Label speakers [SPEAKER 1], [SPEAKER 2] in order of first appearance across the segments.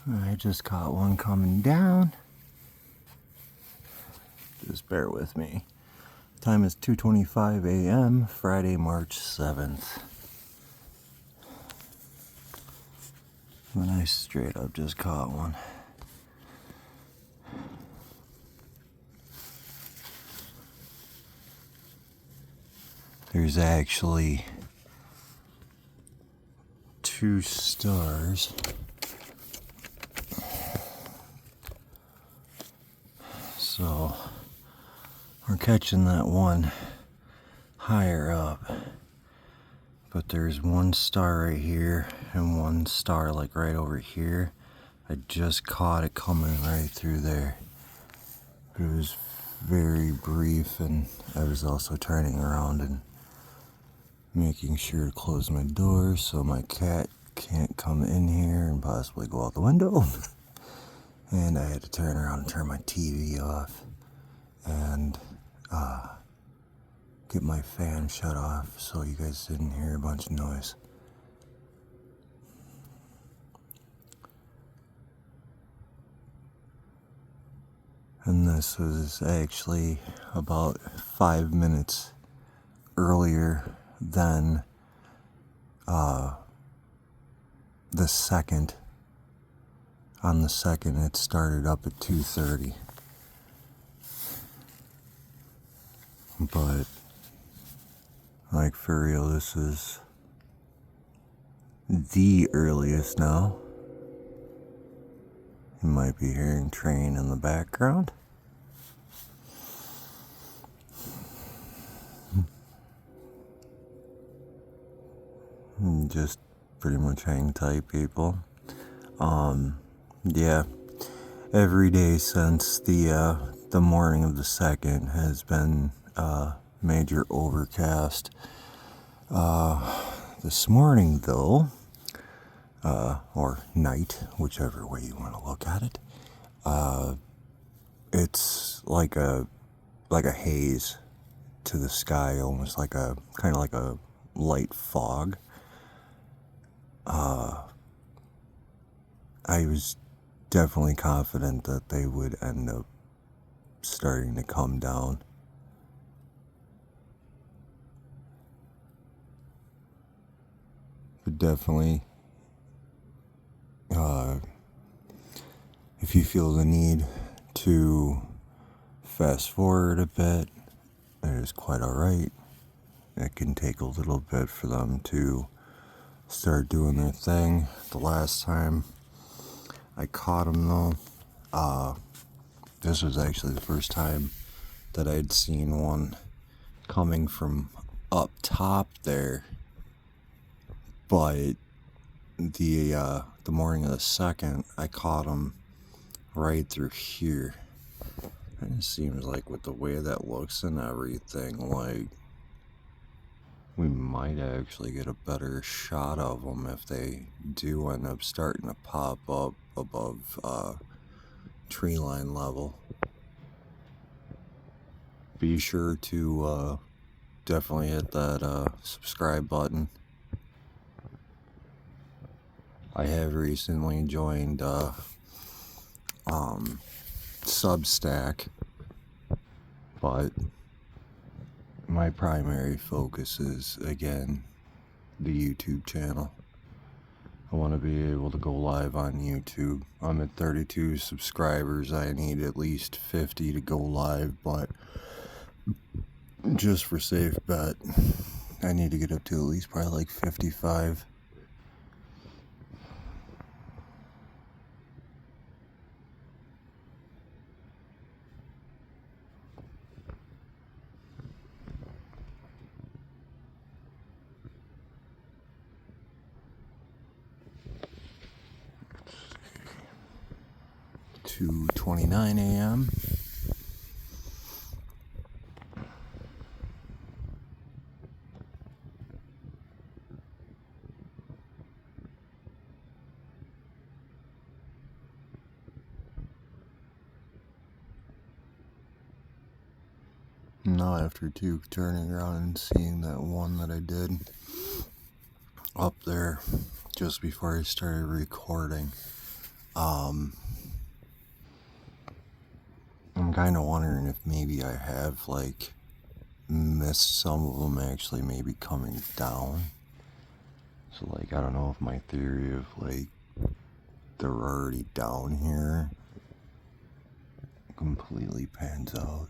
[SPEAKER 1] I just caught one coming down. Just bear with me. Time is 2:25 a.m. Friday, March 7th. And I straight up just caught one. There's actually 2 stars. So we're catching that one higher up. But there's 1 star right here and 1 star like right over here. I just caught it coming right through there. But it was very brief, and I was also turning around and making sure to close my door so my cat can't come in here and possibly go out the window. And I had to turn around and turn my TV off and get my fan shut off so you guys didn't hear a bunch of noise. And this was actually about 5 minutes earlier than the second. On the second, it started up at 2:30. But, like, for real, this is the earliest now. You might be hearing train in the background. Just pretty much hang tight, people. Yeah, every day since the morning of the second has been major overcast. This morning, though, or night, whichever way you want to look at it, it's like a haze to the sky, almost like a kind of like a light fog. I was definitely confident that they would end up starting to come down. But definitely, if you feel the need to fast forward a bit, it is quite alright. It can take a little bit for them to start doing their thing. The last time I caught them, though, this was actually the first time that I'd seen one coming from up top there. But the morning of the second, I caught them right through here. And it seems like with the way that looks and everything, like we might actually get a better shot of them if they do end up starting to pop up above tree line level. Be sure to definitely hit that subscribe button. I have recently joined Substack, but my primary focus is, again, the YouTube channel. I want to be able to go live on YouTube. I'm at 32 subscribers. I need at least 50 to go live, but just for safe bet, I need to get up to at least probably like 55. To 2:29 a.m. Now after turning around and seeing that one that I did up there just before I started recording, I'm kind of wondering if maybe I have like missed some of them actually maybe coming down. So like I don't know if my theory of like they're already down here completely pans out.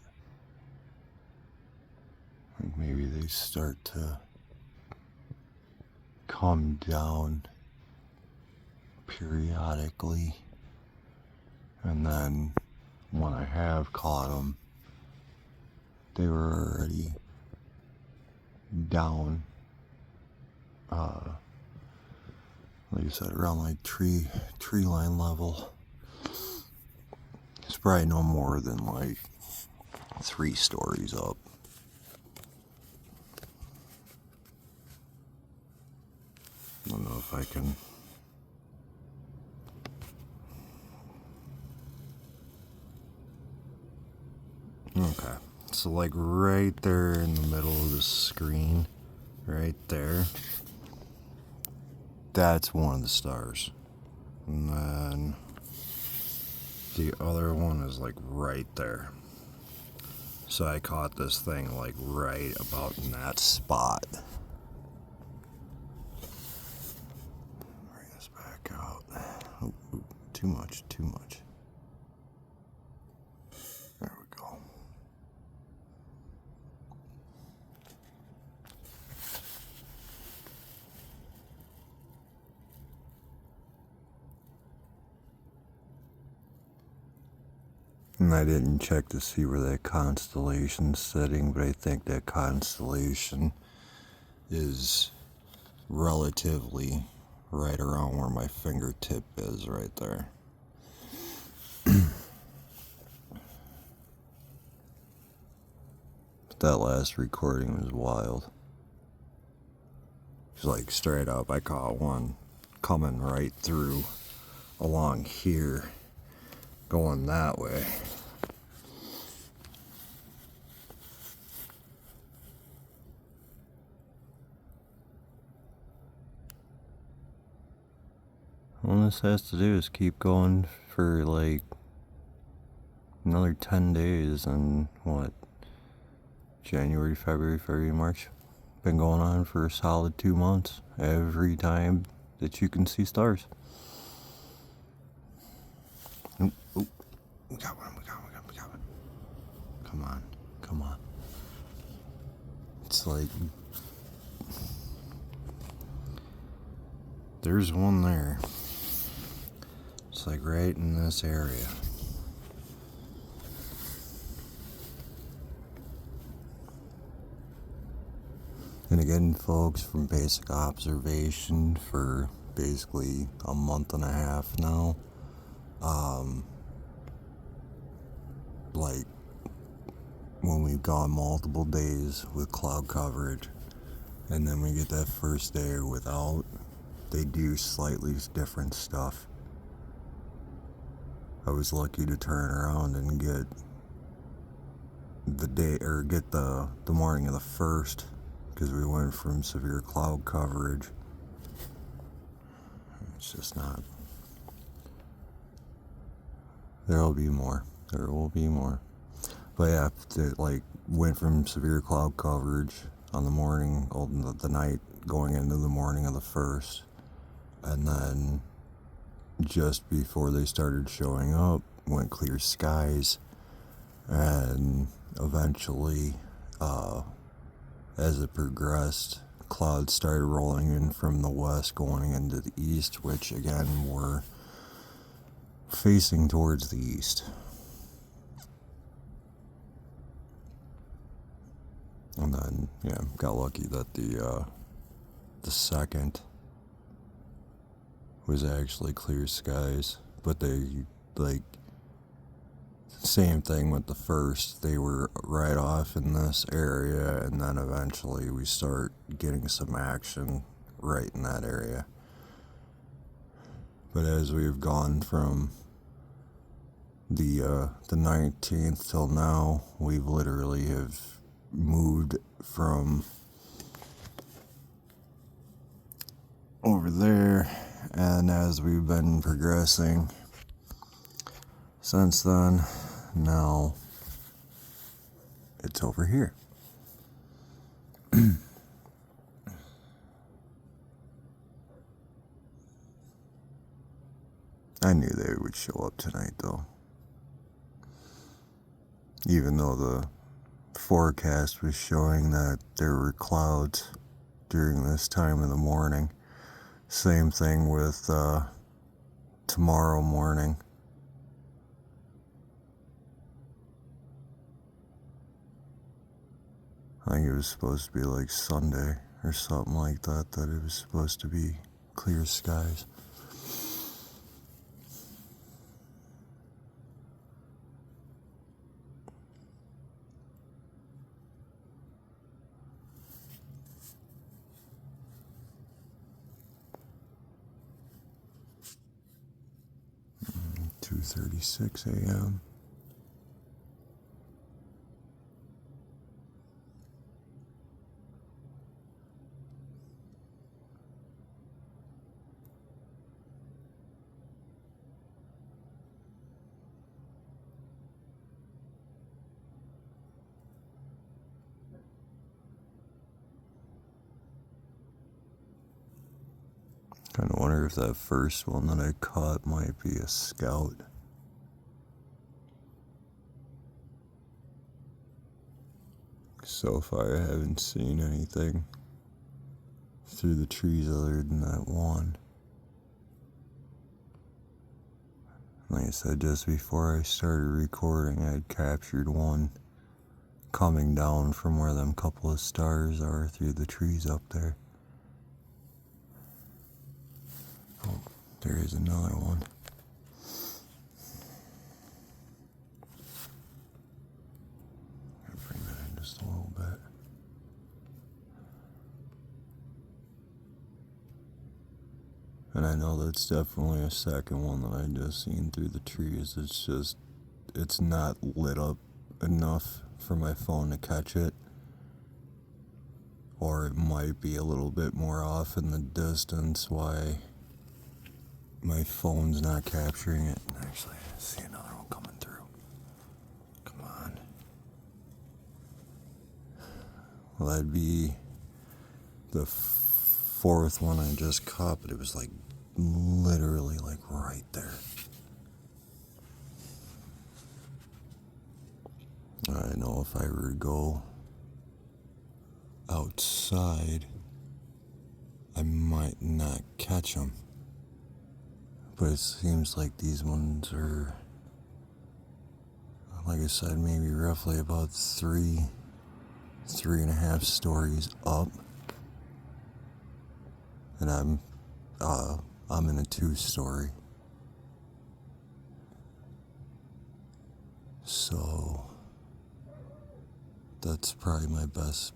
[SPEAKER 1] Like maybe they start to come down periodically, and then when I have caught them, they were already down, like I said, around like tree line level. It's probably no more than like 3 stories up. I don't know if I can. Okay, so like right there in the middle of the screen, right there, that's one of the stars. And then the other one is like right there. So I caught this thing like right about in that spot. Bring this back out. Oh, too much. There we go. And I didn't check to see where that constellation's sitting, but I think that constellation is relatively right around where my fingertip is right there. But that last recording was wild. It's like straight up, I caught one coming right through along here, going that way. All this has to do is keep going for like another 10 days, and what? January, February, March. Been going on for a solid 2 months. Every time that you can see stars. Oop, oop. We got one. Come on. It's like there's one there. It's like right in this area. And again, folks, from basic observation for basically a month and a half now, like when we've gone multiple days with cloud coverage, and then we get that first day without, they do slightly different stuff. I was lucky to turn around and get the day, or get the morning of the first, because we went from severe cloud coverage. It's just not. There will be more. But yeah, it like went from severe cloud coverage on the morning, the night going into the morning of the first, and then just before they started showing up, went clear skies, and eventually, as it progressed, clouds started rolling in from the west going into the east, which again were facing towards the east. And then, yeah, got lucky that the second was actually clear skies, but they, like, same thing with the first. They were right off in this area, and then eventually we start getting some action right in that area. But as we've gone from the 19th till now, we've literally have moved from over there, and as we've been progressing, since then. Now it's over here. I knew they would show up tonight, though. Even though the forecast was showing that there were clouds during this time of the morning. Same thing with tomorrow morning. I think it was supposed to be like Sunday or something like that, that it was supposed to be clear skies. Mm, 2:36 a.m. Kind of wonder if that first one that I caught might be a scout. So far, I haven't seen anything through the trees other than that one. Like I said, just before I started recording, I had captured one coming down from where them couple of stars are through the trees up there. Oh, there is another one. I'll bring that in just a little bit. And I know that's definitely a second one that I just seen through the trees. It's not lit up enough for my phone to catch it. Or it might be a little bit more off in the distance why my phone's not capturing it. Actually, I see another one coming through. Come on. Well, that'd be the fourth one I just caught, but it was like literally like right there. I know if I were to go outside, I might not catch them. But it seems like these ones are, like I said, maybe roughly about 3.5 stories up. And I'm in a 2-story. So that's probably my best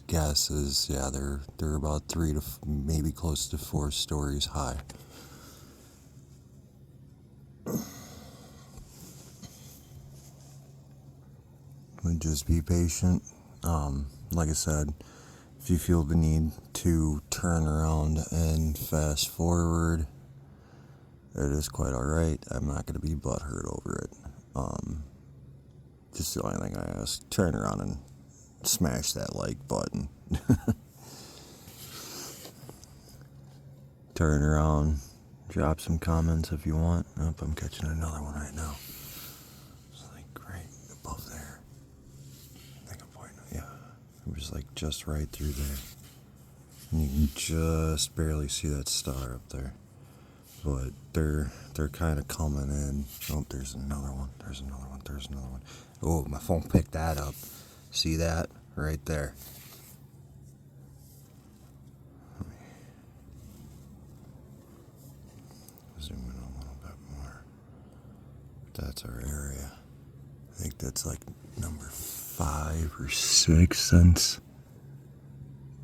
[SPEAKER 1] guess is, yeah, they're about 3 to maybe close to 4 stories high. But just be patient. Like I said, if you feel the need to turn around and fast forward, it is quite alright. I'm not going to be butthurt over it. Just the only thing I ask, turn around and smash that like button. Turn around, drop some comments if you want. Oh, I'm catching another one right now. It's like right above there. I think I'm pointing, yeah. It was like just right through there. And you can just barely see that star up there. But they're kind of coming in. Oh, there's another one. There's another one. There's another one. Oh, my phone picked that up. See that? Right there. Zoom in a little bit more. That's our area. I think that's like number 5 or 6 since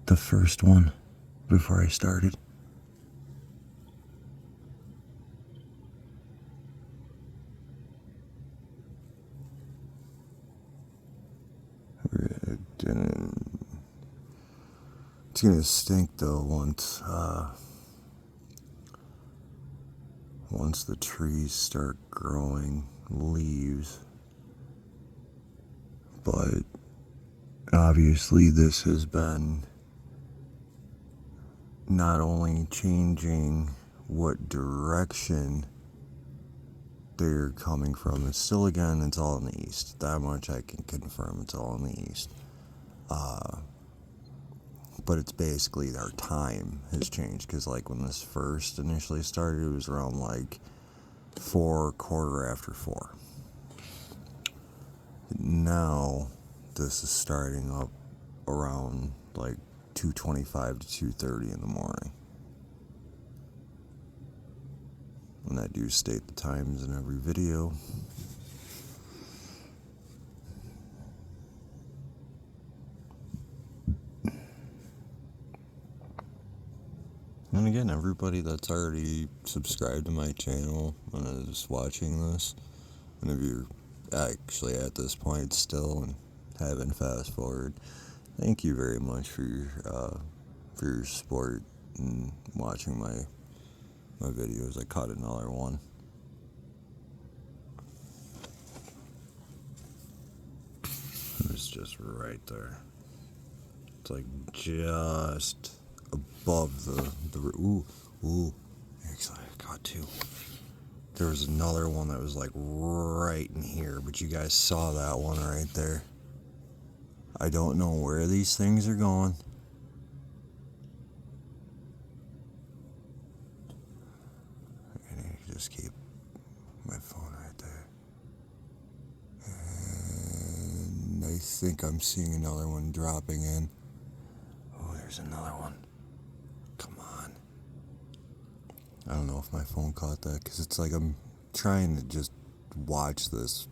[SPEAKER 1] the first one before I started. It's gonna stink though once the trees start growing leaves. But obviously this has been not only changing what direction they're coming from. It's still, again, it's all in the east. That much I can confirm, it's all in the east. But it's basically our time has changed, because like when this first initially started, it was around like 4:15. Now this is starting up around like 2:25 to 2:30 in the morning. And I do state the times in every video. And again, everybody that's already subscribed to my channel and is watching this, and if you're actually at this point still and haven't fast forward, thank you very much for your support and watching my videos. I caught another one. It was just right there. It's like just above the ooh. Actually, I got two. There was another one that was like right in here, but you guys saw that one right there. I don't know where these things are going. I need to just keep my phone right there. And I think I'm seeing another one dropping in. Oh, there's another one. Come on. I don't know if my phone caught that, because it's like I'm trying to just watch this,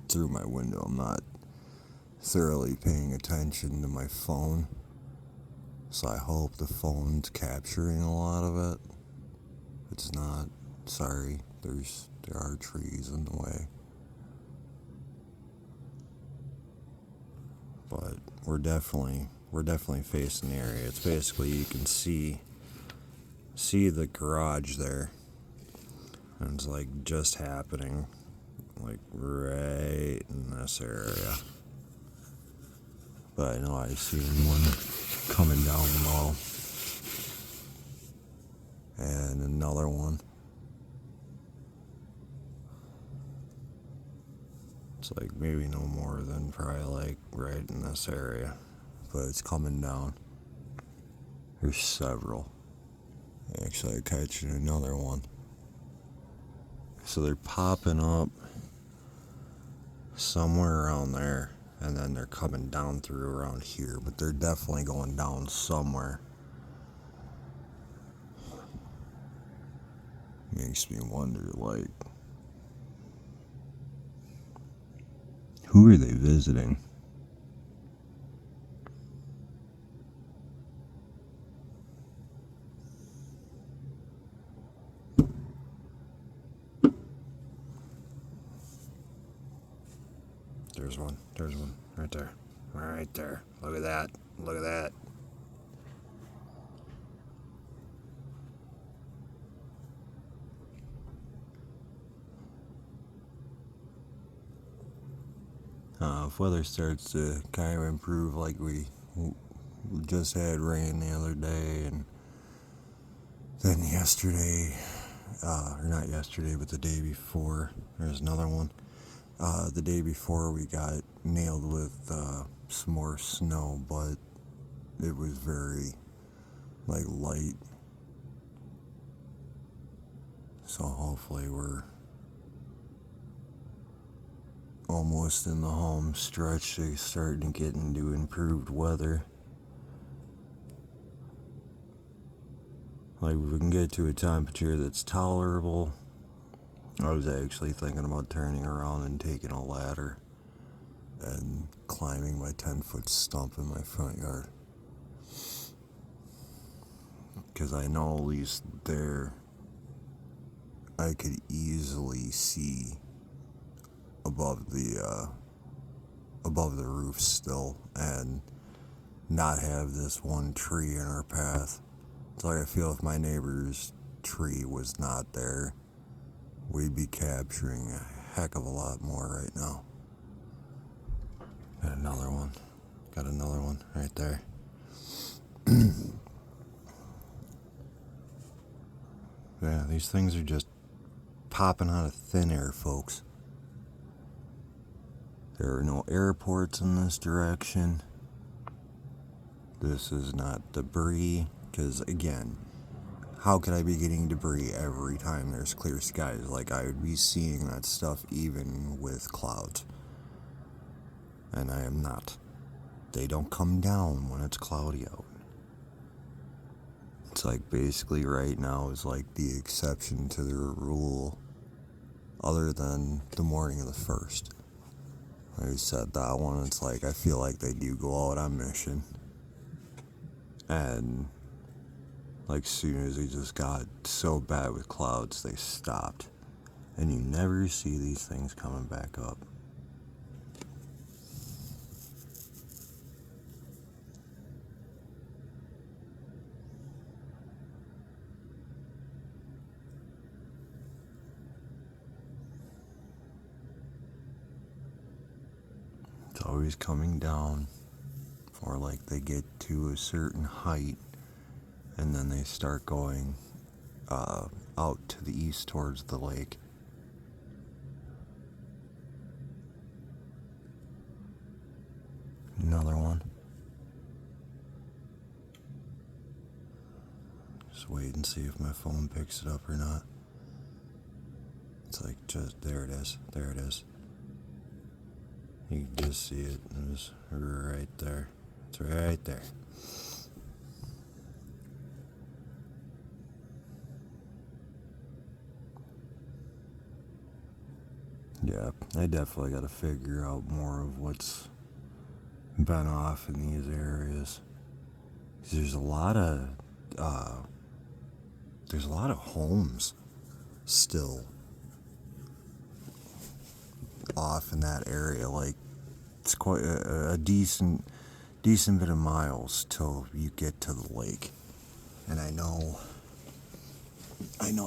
[SPEAKER 1] through my window. I'm not thoroughly paying attention to my phone. So I hope the phone's capturing a lot of it. If it's not, sorry. There are trees in the way. But we're definitely facing the area. It's basically, you can see the garage there. And it's like just happening like right in this area. But I know I see one coming down low. And another one. It's like maybe no more than probably like right in this area. But it's coming down. There's several. Actually, I'm catching another one. So they're popping up somewhere around there, and then they're coming down through around here, but they're definitely going down somewhere. Makes me wonder, like, who are they visiting? There's one, right there. Right there. Look at that. Look at that. If weather starts to kind of improve, like we just had rain the other day, and then yesterday, or not yesterday, but the day before, there's another one. The day before we got nailed with some more snow, but it was very light. So hopefully we're almost in the home stretch. They starting to get into improved weather. Like, we can get to a temperature that's tolerable. I was actually thinking about turning around and taking a ladder and climbing my 10-foot stump in my front yard. Because I know at least there I could easily see above the roof still, and not have this one tree in our path. It's like I feel if my neighbor's tree was not there, we'd be capturing a heck of a lot more right now. Got another one. Got another one right there. Yeah, these things are just popping out of thin air, folks. There are no airports in this direction. This is not debris, because again, how could I be getting debris every time there's clear skies? Like, I would be seeing that stuff even with clouds. And I am not. They don't come down when it's cloudy out. It's like basically right now is like the exception to the rule, other than the morning of the 1st. I said that one, it's like I feel like they do go out on mission. And like soon as they just got so bad with clouds, they stopped. And you never see these things coming back up. It's always coming down, or like they get to a certain height and then they start going out to the east towards the lake. Another one. Just wait and see if my phone picks it up or not. It's like just, there it is, there it is. You can just see it. It's right there. It's right there. Yeah, I definitely got to figure out more of what's been off in these areas. There's a lot of homes still off in that area. Like, it's quite a decent bit of miles till you get to the lake. And I know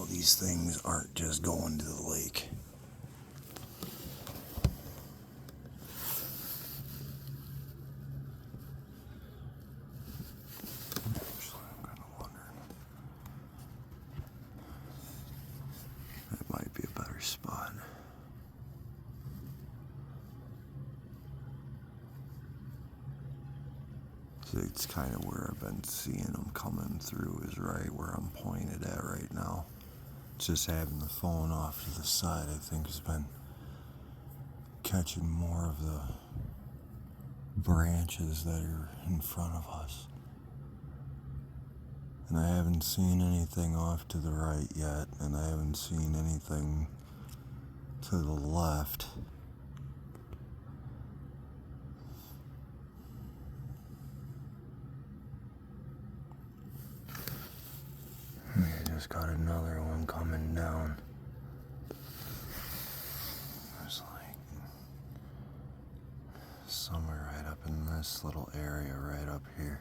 [SPEAKER 1] these things aren't just going to the lake. Actually, I'm kind of wondering. That might be a better spot. It's kind of where I've been seeing them coming through, is right where I'm pointed at right now. Just having the phone off to the side, I think, has been catching more of the branches that are in front of us. And I haven't seen anything off to the right yet, and I haven't seen anything to the left. I just got another one coming down. There's like somewhere right up in this little area right up here.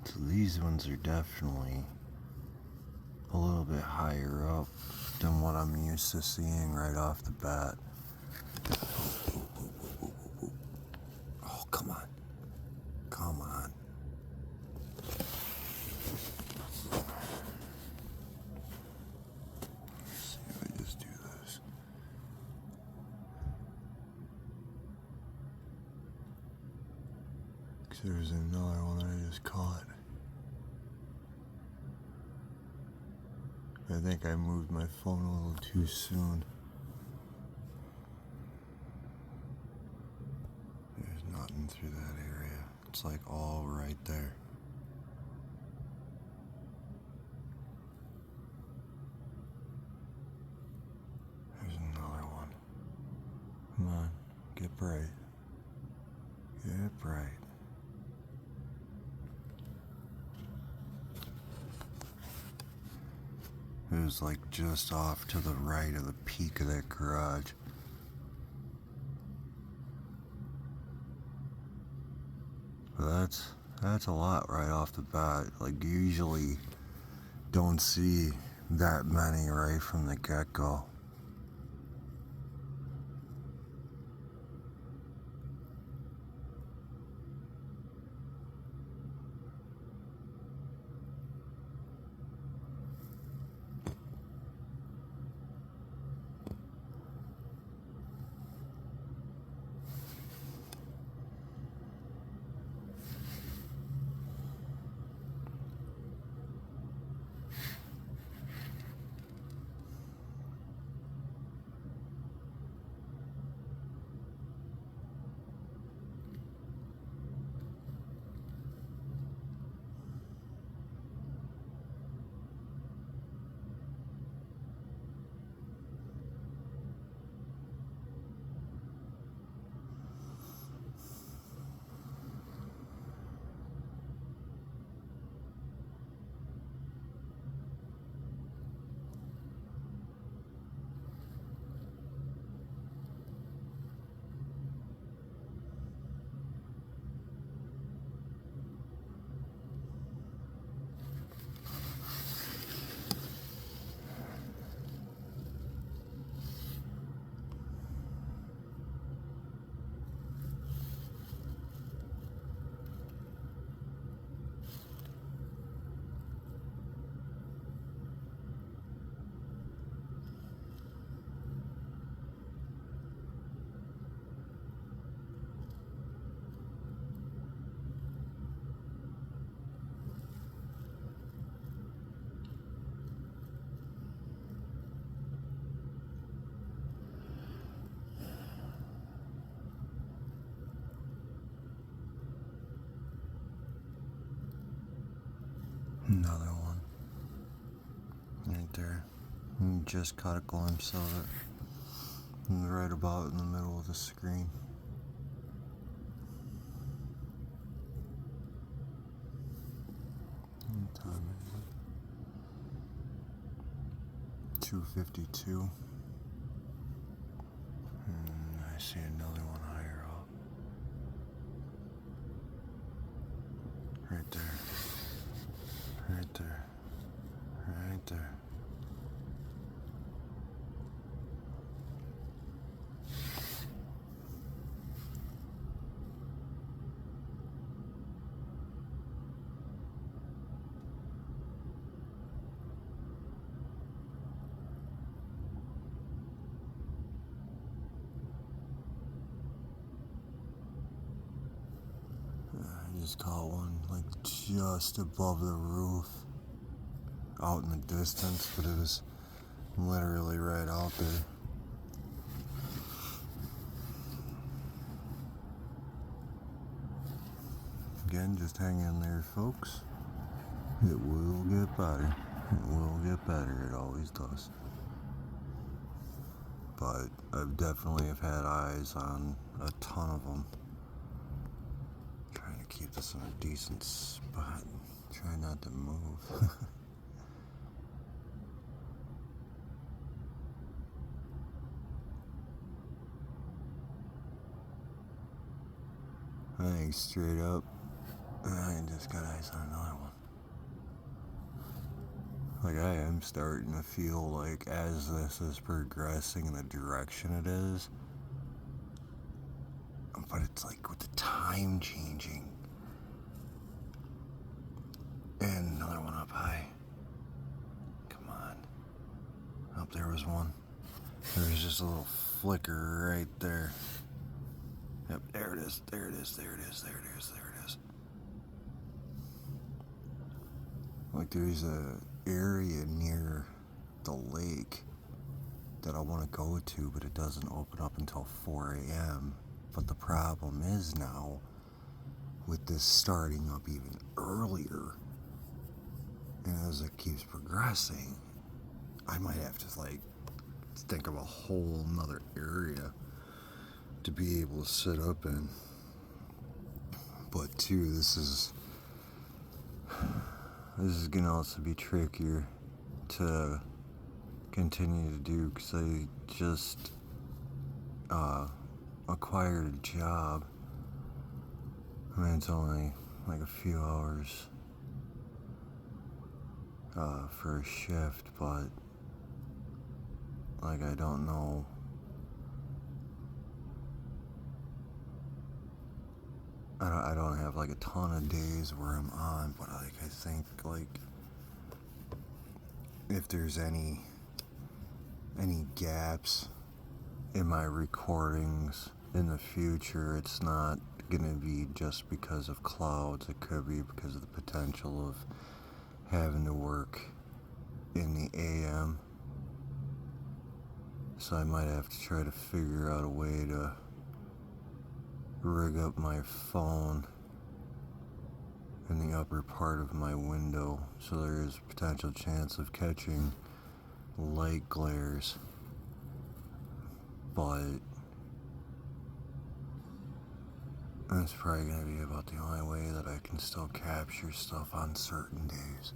[SPEAKER 1] So these ones are definitely a little bit higher up than what I'm used to seeing right off the bat. Oh, come on. Come on. Let's see if I just do this. There's another one that I just caught. I think I moved my phone a little too soon. There's nothing through that area. It's like all right there. There's another one. Come on, get bright. Get bright. It was like just off to the right of the peak of that garage. But That's a lot right off the bat. Like, you usually don't see that many right from the get-go. Another one. Right there. You just caught a glimpse of it. Right about in the middle of the screen. What time is it? 2:52. I see another one higher up. Right there. Right there. Right there. I just caught one like just above the roof out in the distance, but it was literally right out there. Again, just hang in there, folks. It will get better. It will get better. It always does. But I've definitely have had eyes on a ton of them. Trying to keep this in a decent spot. Try not to move. I think straight up, I just got eyes on another one. Like, I am starting to feel like as this is progressing in the direction it is, but it's like with the time changing. And another one up high. Come on. Oh, there was one. There was just a little flicker right there. Yep, there it is. There it is. There it is. There it is. There it is. Like, there's a area near the lake that I want to go to, but it doesn't open up until 4 a.m. But the problem is now, with this starting up even earlier, and as it keeps progressing, I might have to like think of a whole nother area to be able to sit up in. But too, this is gonna also be trickier to continue to do, because I just acquired a job. I mean, it's only like a few hours for a shift, but like I don't know. I don't have like a ton of days where I'm on, but like I think like if there's any gaps in my recordings in the future, it's not gonna be just because of clouds. It could be because of the potential of having to work in the AM. So I might have to try to figure out a way to rig up my phone in the upper part of my window so there is a potential chance of catching light glares. But that's probably going to be about the only way that I can still capture stuff on certain days.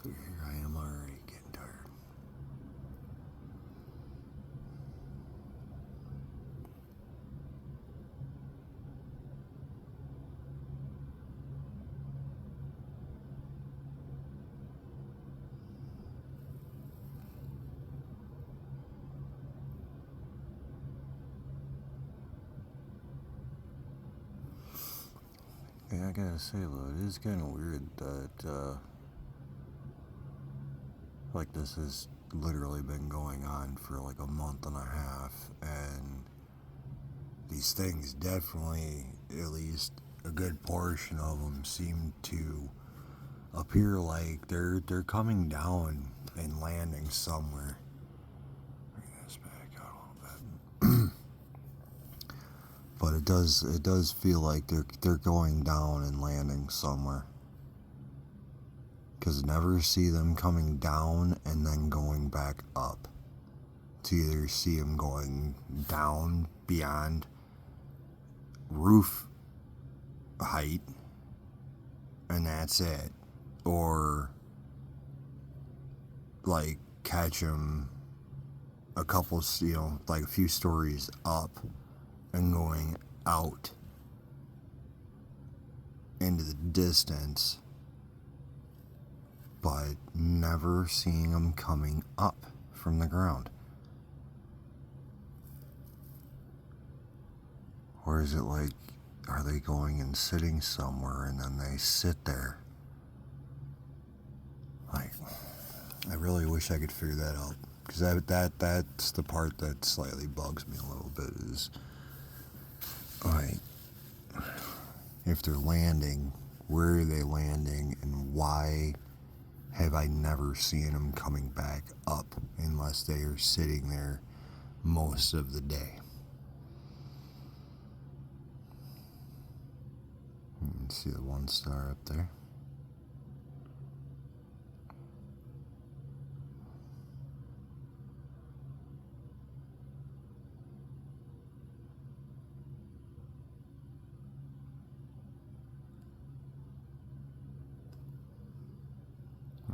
[SPEAKER 1] Here I am already getting tired. Yeah, I gotta say though, it is kind of weird that like this has literally been going on for like a month and a half, and these things definitely, at least a good portion of them, seem to appear like they're coming down and landing somewhere. Bring this back out a little bit. But it does feel like they're going down and landing somewhere. Because never see them coming down and then going back up. To either see them going down beyond roof height and that's it, or like catch them a couple, like a few stories up and going out into the distance, but never seeing them coming up from the ground. Or is it like, are they going and sitting somewhere and then they sit there? Like, I really wish I could figure that out. Because that's the part that slightly bugs me a little bit, is like, if they're landing, where are they landing, and why have I never seen them coming back up unless they are sitting there most of the day? You can see the one star up there.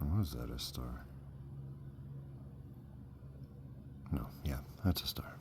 [SPEAKER 1] Oh, was that a star? No, yeah, that's a star.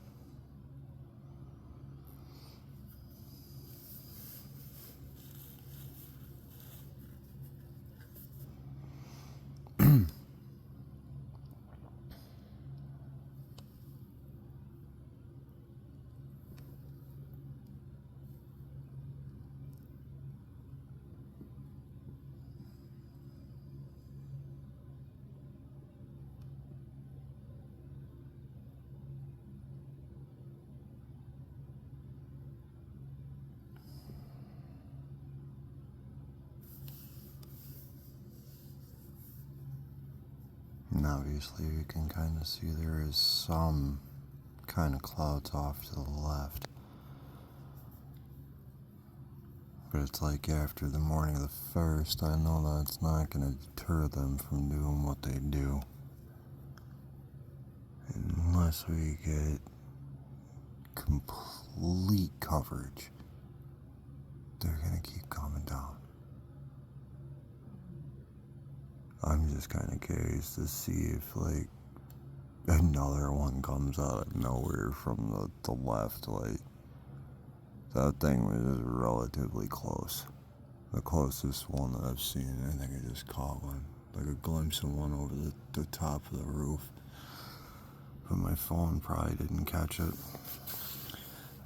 [SPEAKER 1] And obviously you can kind of see there is some kind of clouds off to the left. But it's like after the morning of the 1st, I know that's not going to deter them from doing what they do. Unless we get complete coverage, they're going to keep coming down. I'm just kind of curious to see if, like, another one comes out of nowhere from the left. Like, that thing was relatively close. The closest one that I've seen. I think I just caught one, like a glimpse of one over the top of the roof. But my phone probably didn't catch it.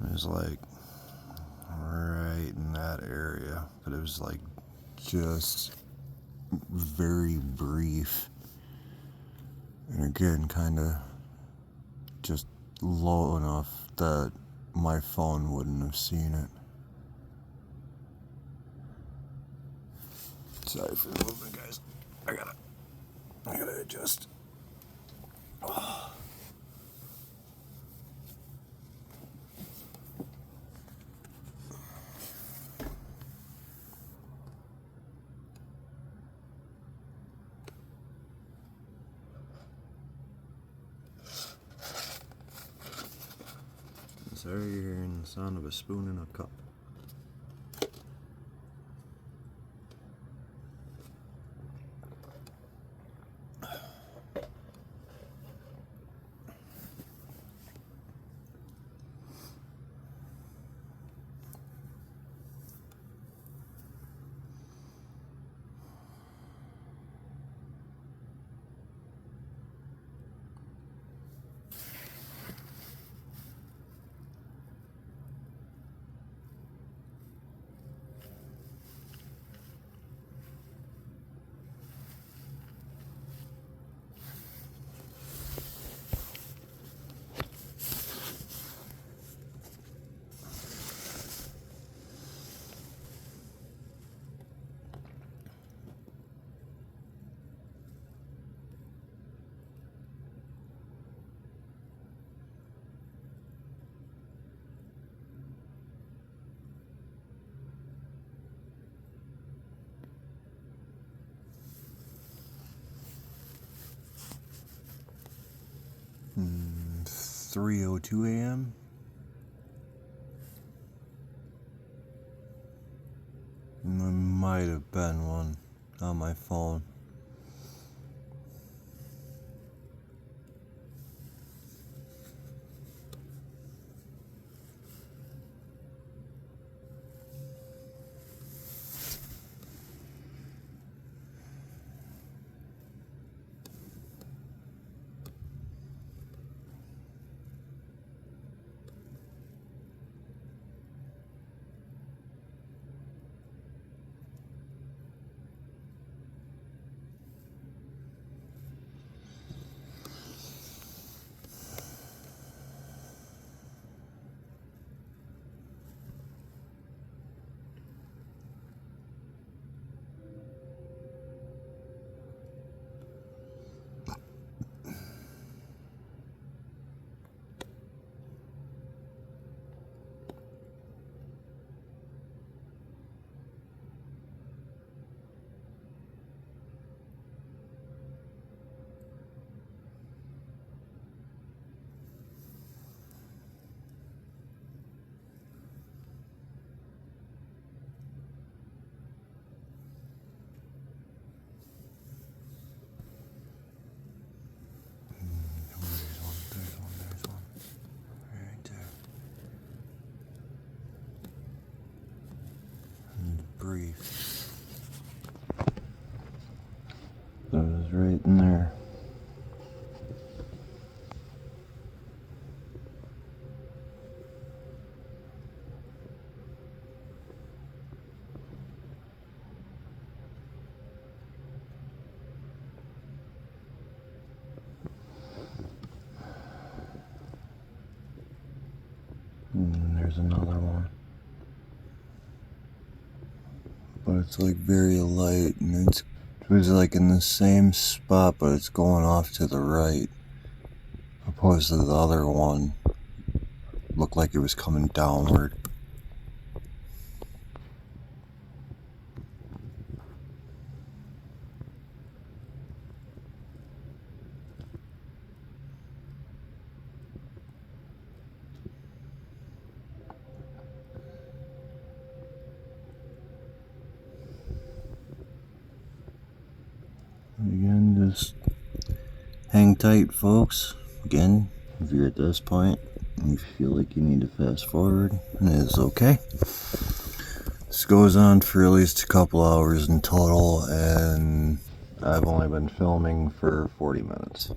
[SPEAKER 1] It was like right in that area, but it was like just very brief. And again, kind of just low enough that my phone wouldn't have seen it. Sorry for the movement, guys. I gotta adjust. Sorry you're hearing the sound of a spoon in a cup. Hmm, 3:02 a.m. There might have been one on my phone. There's one. Right there. And brief. That was right in there. And there's another one. But it's like very light, and it was like in the same spot, but it's going off to the right. Opposed to the other one, looked like it was coming downward. Again, just hang tight, folks. again, if you're at this point and you feel like you need to fast forward, it is okay. This goes on for at least a couple hours in total, and I've only been filming for 40 minutes.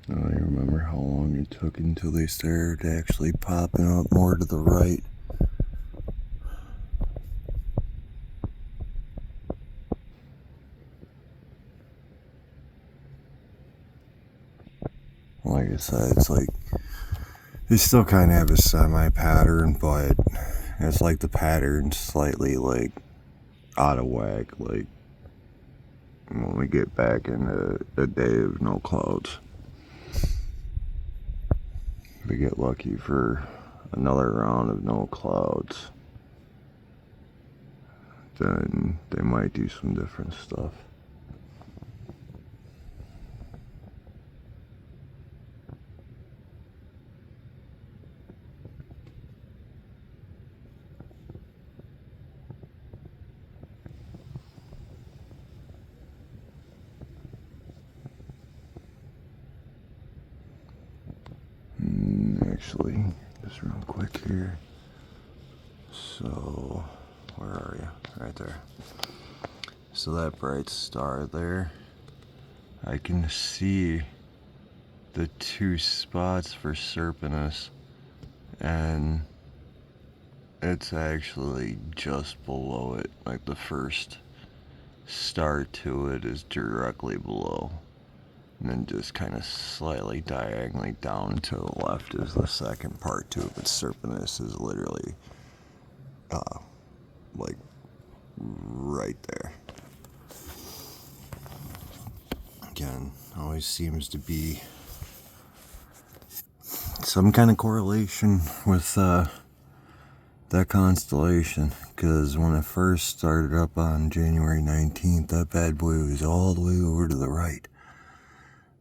[SPEAKER 1] I don't even remember how long it took until they started actually popping up more to the right. Like I said, it's like they still kind of have a semi-pattern, but it's like the pattern's slightly like out of whack, like when we get back into a day of no clouds. If we get lucky for another round of no clouds, then they might do some different stuff. Actually, just real quick here. So, where are you? Right there. So that bright star there, I can see the two spots for Serpentis, and it's actually just below it. Like the first star to it is directly below, and then just kind of slightly diagonally down to the left is the second part to it. But Serpentis is literally like right there. Again, always seems to be some kind of correlation with that constellation, because when it first started up on January 19th, that bad boy was all the way over to the right,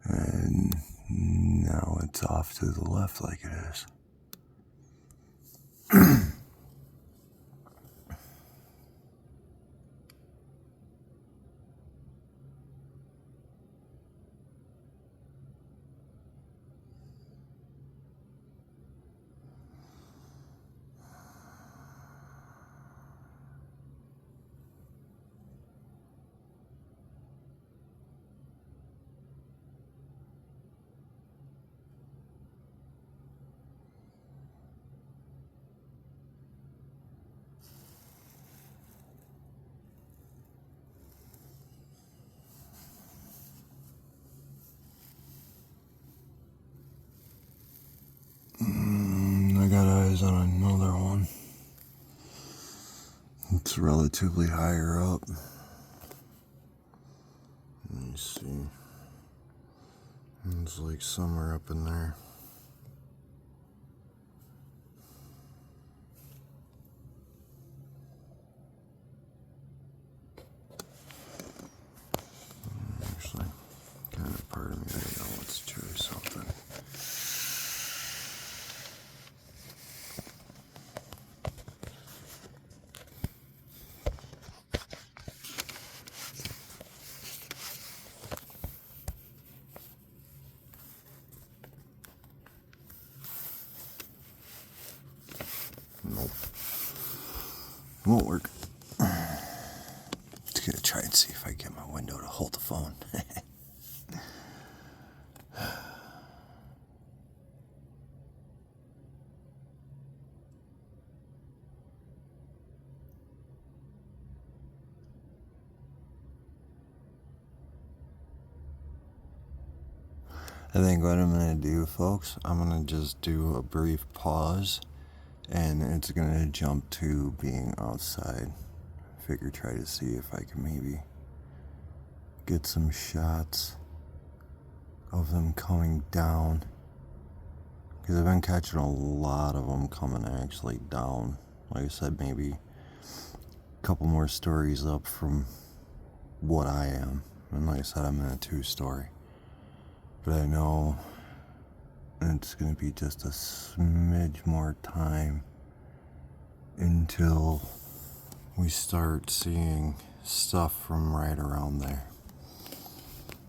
[SPEAKER 1] and now it's off to the left like it is. I got eyes on another one. It's relatively higher up. Let me see. It's like somewhere up in there. Actually, kind of part of me right now wants to try something. Nope. Won't work. Just gonna try and see if I can get my window to hold the phone. I think what I'm gonna do, folks, I'm gonna just do a brief pause, and it's gonna jump to being outside. Figure try to see if I can maybe get some shots of them coming down, because I've been catching a lot of them coming actually down, Like I said, maybe a couple more stories up from what I am. And like I said, I'm in a 2-story. But I know it's going to be just a smidge more time until we start seeing stuff from right around there.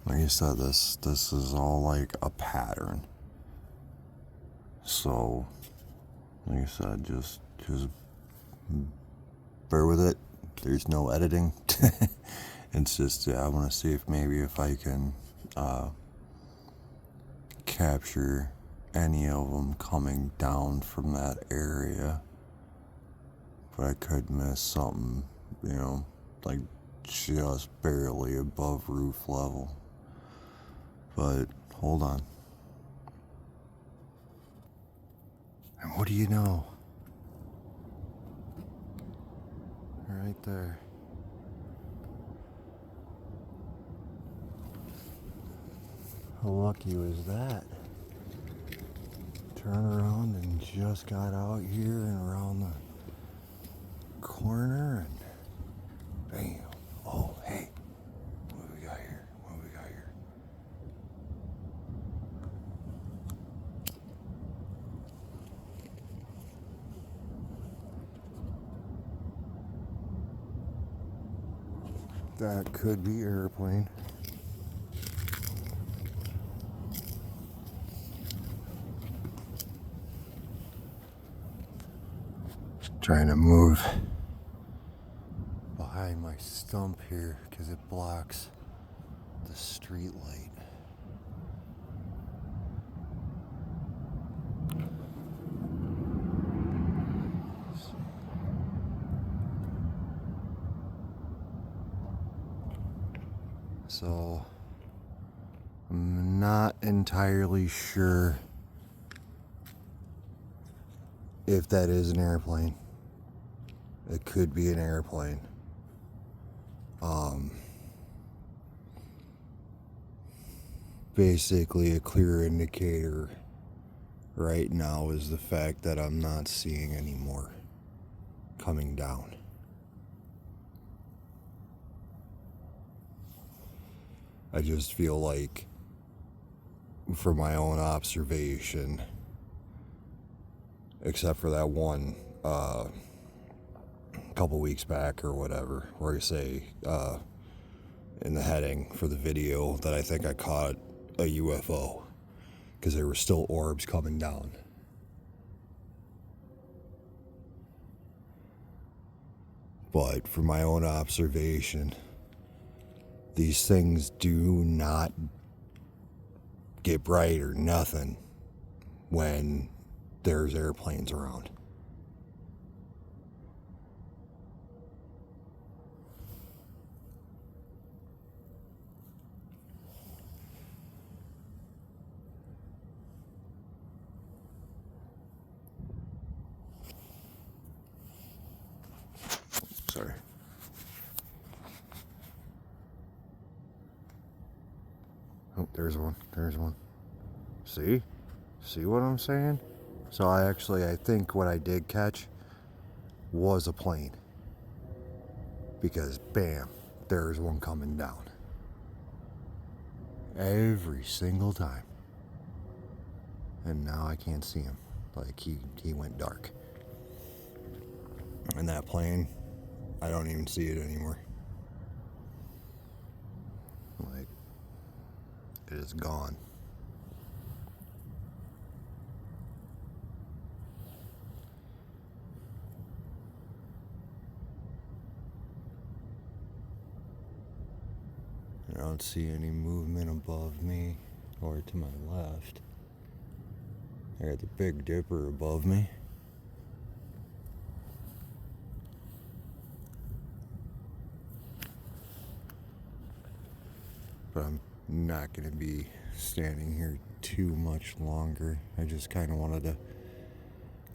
[SPEAKER 1] Like I said, this is all like a pattern. So, like I said, just bear with it. There's no editing. It's just, I want to see if I can capture any of them coming down from that area. But I could miss something, like just barely above roof level. But hold on. And what do you know? Right there. How lucky was that? Turn around and just got out here and around the corner and bam. Oh, hey. What do we got here? That could be airplane. Trying to move behind my stump here because it blocks the street light. So I'm not entirely sure if that is an airplane. It could be an airplane. Basically a clear indicator right now is the fact that I'm not seeing any more coming down. I just feel like, from my own observation, except for that one couple weeks back or whatever, where I say in the heading for the video that I think I caught a UFO because there were still orbs coming down. But from my own observation, these things do not get bright or nothing when there's airplanes around. Sorry. Oh, there's one. See what I'm saying? So I think what I did catch was a plane, because bam, there's one coming down every single time. And now I can't see him. Like he went dark. And that plane, I don't even see it anymore. Like, it is gone. I don't see any movement above me or to my left. I got the Big Dipper above me. But I'm not going to be standing here too much longer. I just kind of wanted to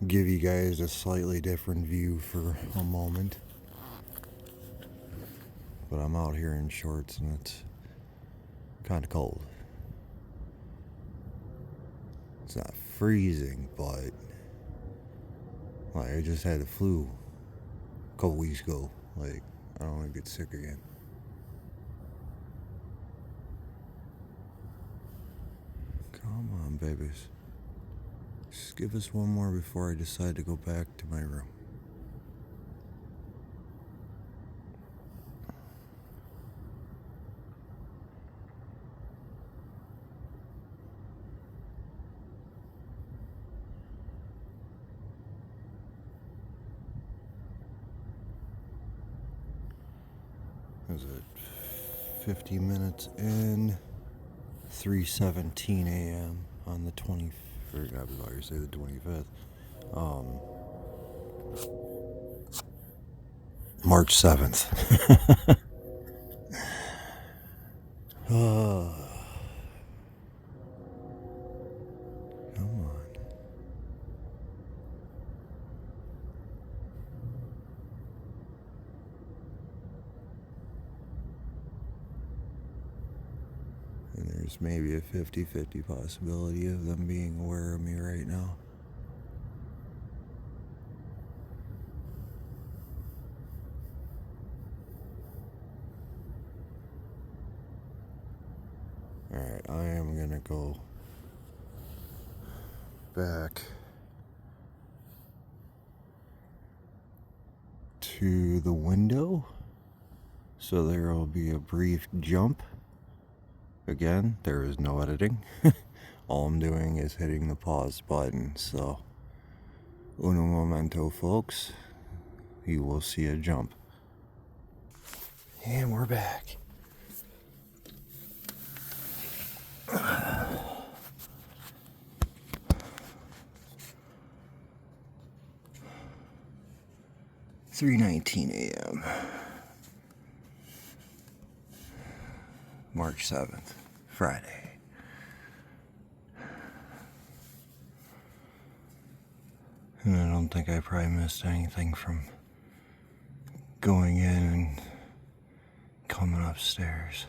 [SPEAKER 1] give you guys a slightly different view for a moment. But I'm out here in shorts and it's kind of cold. It's not freezing, but like I just had the flu couple weeks ago. Like, I don't want to get sick again. Come on, babies. Just give us one more before I decide to go back to my room. Is it 50 minutes in? 3:17 a.m. on the 20th. I was about to say the 25th. March 7th. Oh, come on. And there's maybe a 50-50 possibility of them being aware of me right now. Alright, I am gonna go back to the window. So there will be a brief jump. Again, there is no editing. All I'm doing is hitting the pause button. So, uno momento, folks. You will see a jump. And we're back. $3:19 a.m. March 7th, Friday. And I don't think I probably missed anything from going in and coming upstairs.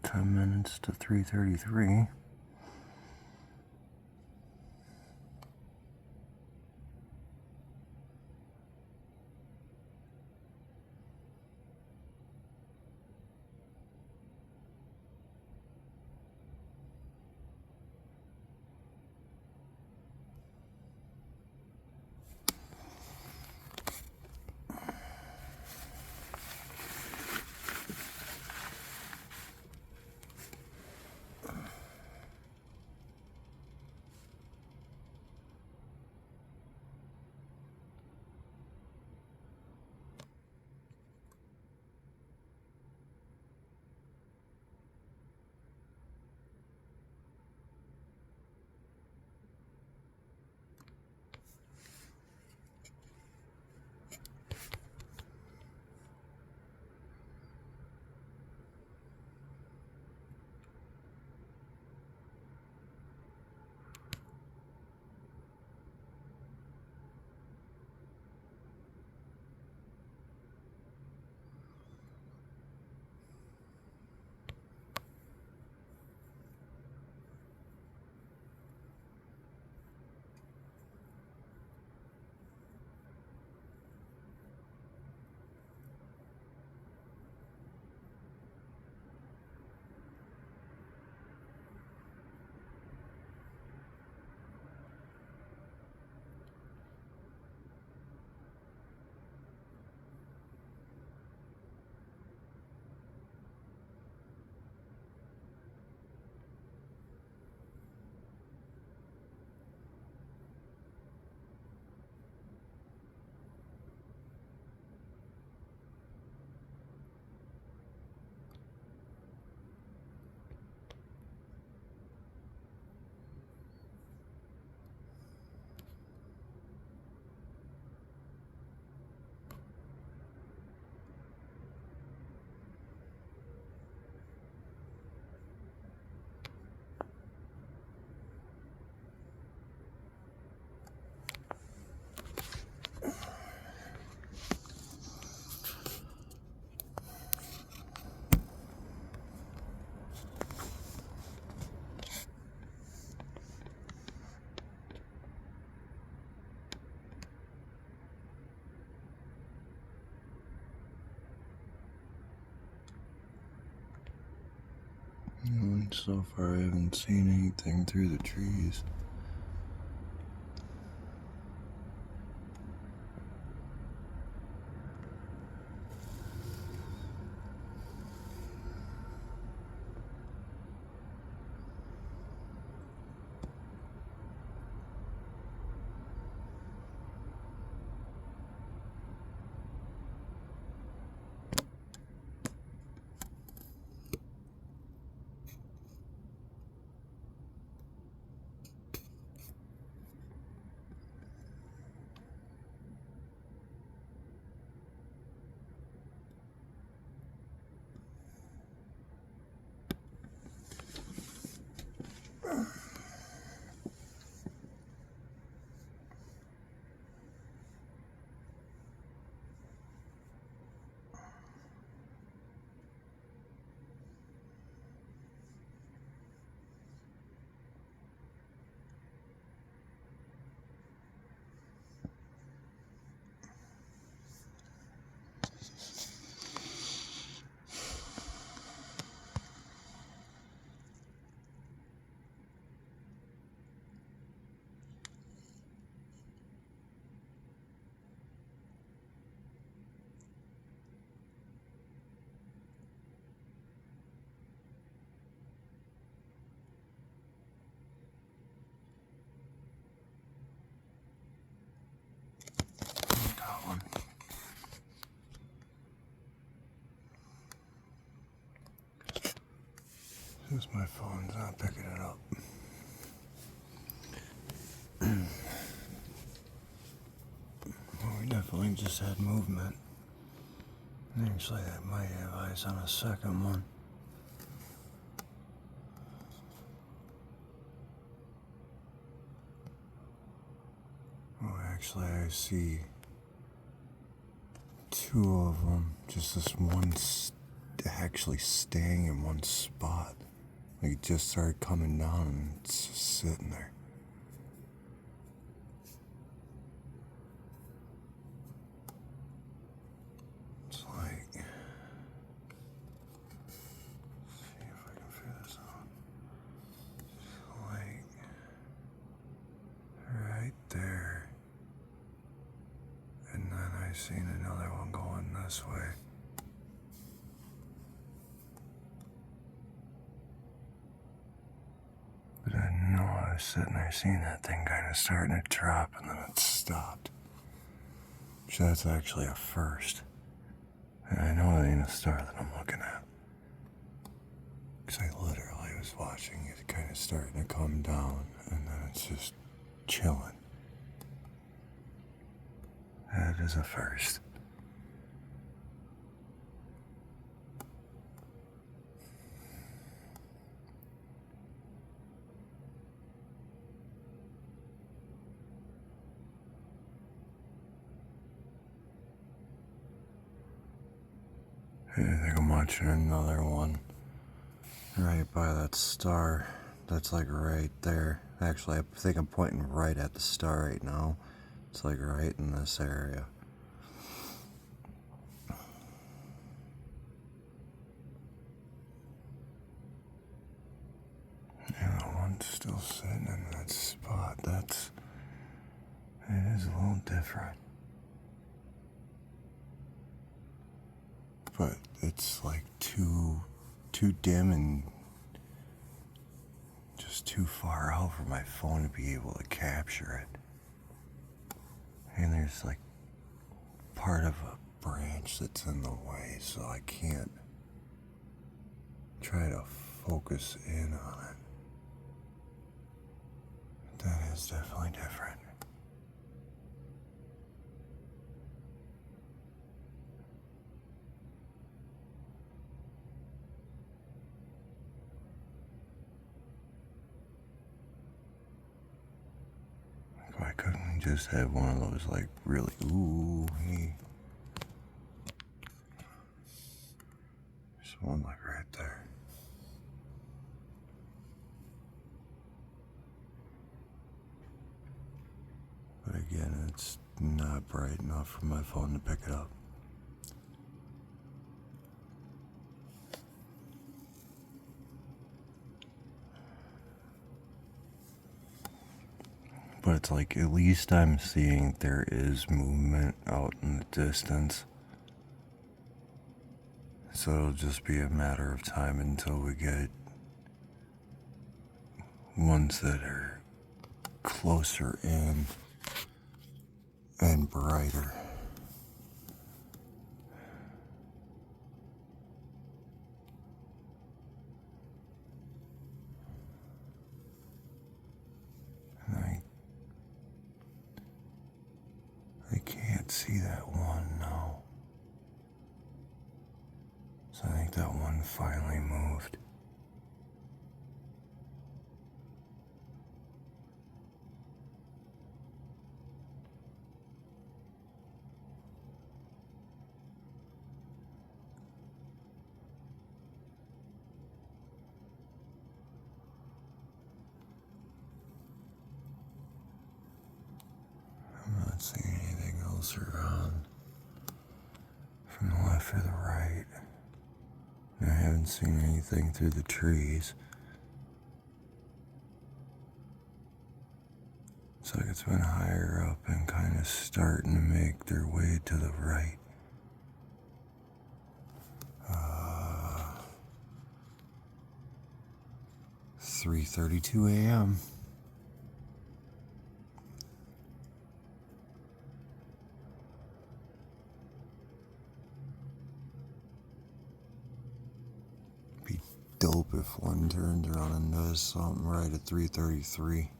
[SPEAKER 1] 10 minutes to 3:33. And so far I haven't seen anything through the trees. Got one. Since my phone's not picking it up. Well, we definitely just had movement. Actually, I might have eyes on a second one. Oh, actually, I see two of them. Just this one actually staying in one spot. Like it just started coming down and it's just sitting there. It's like, see if I can figure this out. It's like right there. And then I seen another one going this way. But I know I was sitting there seeing that thing kind of starting to drop and then it stopped. So that's actually a first. And I know it ain't a star that I'm looking at. Because I literally was watching it kind of starting to come down and then it's just chilling. That is a first. I think I'm watching another one right by that star that's like right there. Actually, I think I'm pointing right at the star right now. It's like right in this area. Yeah, the one's still sitting in that spot. It is a little different. But it's like too dim and just too far out for my phone to be able to capture it. And there's like part of a branch that's in the way, so I can't try to focus in on it. That is definitely different. Why couldn't we just have one of those like really ooh hey? There's one like right there. But again, it's not bright enough for my phone to pick it up. But it's like at least I'm seeing there is movement out in the distance. So it'll just be a matter of time until we get ones that are closer in and brighter. And I can't see that one now. So I think that one finally moved. I'm not seeing anything else around from the left or the right. And I haven't seen anything through the trees. It's like it's been higher up and kind of starting to make their way to the right. 3:32 a.m. Be dope if one turned around and does something right at 3:33.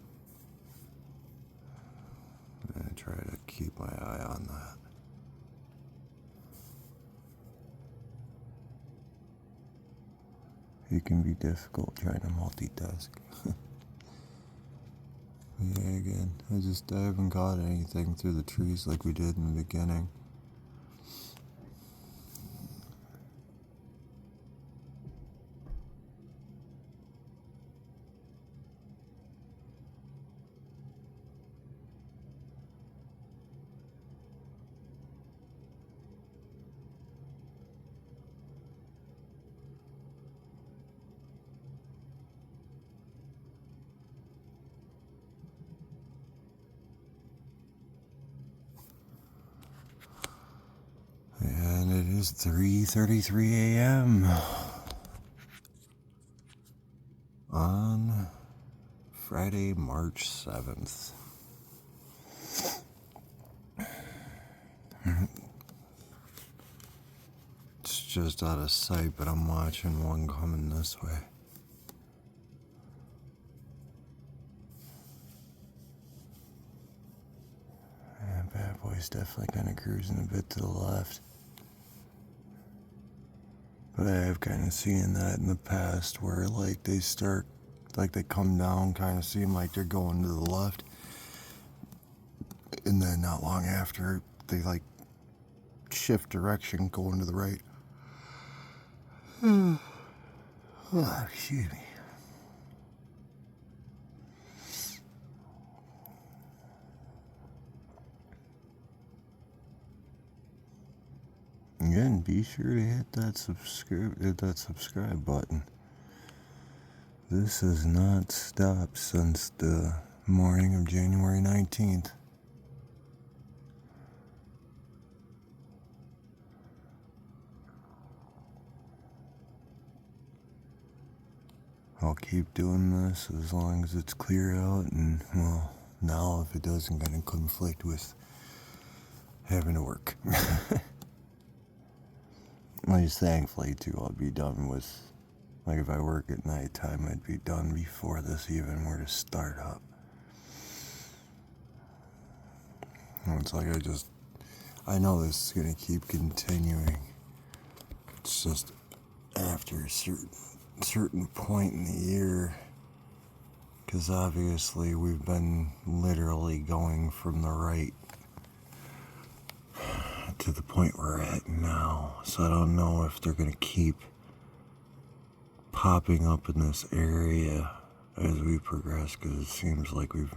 [SPEAKER 1] I'm gonna try to keep my eye on that. It can be difficult trying to multitask. Yeah, again, I haven't caught anything through the trees like we did in the beginning. is 3:33 a.m. on Friday, March 7th. It's just out of sight, but I'm watching one coming this way. And bad boy's definitely kind of cruising a bit to the left. But I have kind of seen that in the past where like they start, like they come down, kind of seem like they're going to the left. And then not long after, they like shift direction going to the right. Oh, excuse me. Again, be sure to hit that subscribe button. This has not stopped since the morning of January 19th. I'll keep doing this as long as it's clear out, and well, now if it doesn't kind of conflict with having to work. At least thankfully too, I'll be done with, like if I work at nighttime, I'd be done before this even were to start up. And it's like I know this is gonna keep continuing. It's just after a certain point in the year, because obviously we've been literally going from the right to the point we're at now. So I don't know if they're going to keep popping up in this area as we progress, because it seems like we've,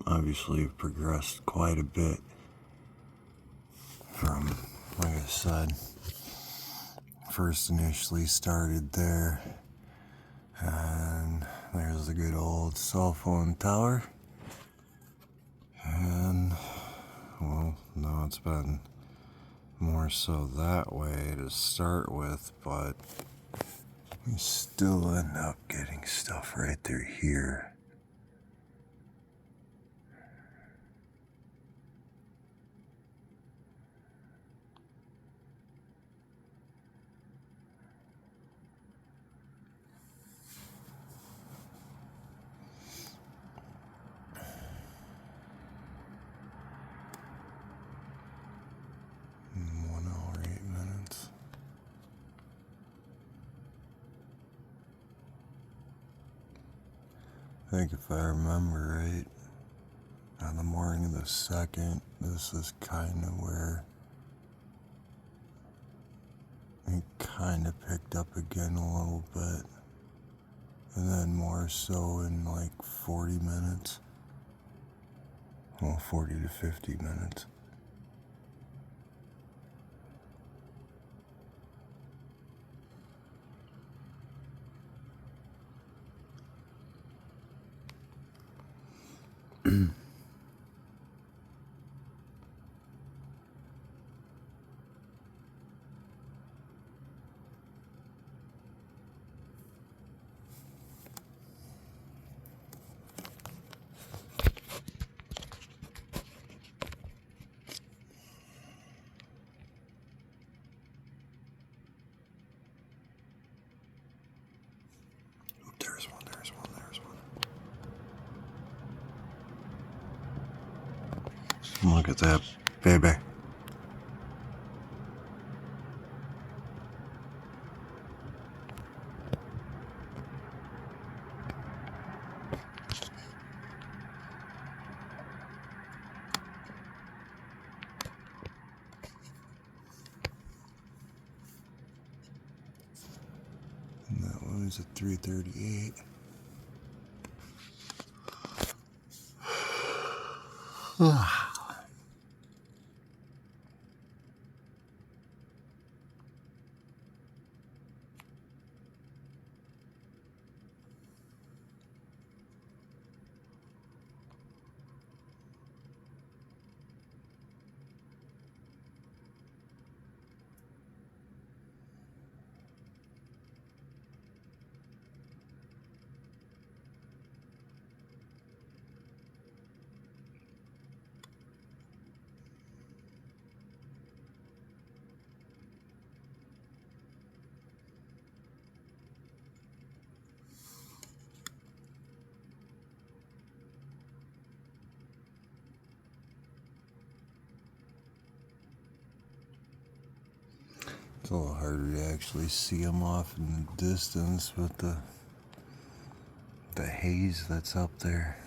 [SPEAKER 1] obviously progressed quite a bit from, like I said, first initially started there, and there's the good old cell phone tower, and well, no, it's been more so that way to start with, but we still end up getting stuff right through here. I think if I remember right, on the morning of the 2nd, this is kind of where it kind of picked up again a little bit. And then more so in like 40 minutes. Well, 40 to 50 minutes. Look at that, baby. And that one is at 3:38. It's a little harder to actually see them off in the distance with the haze that's up there.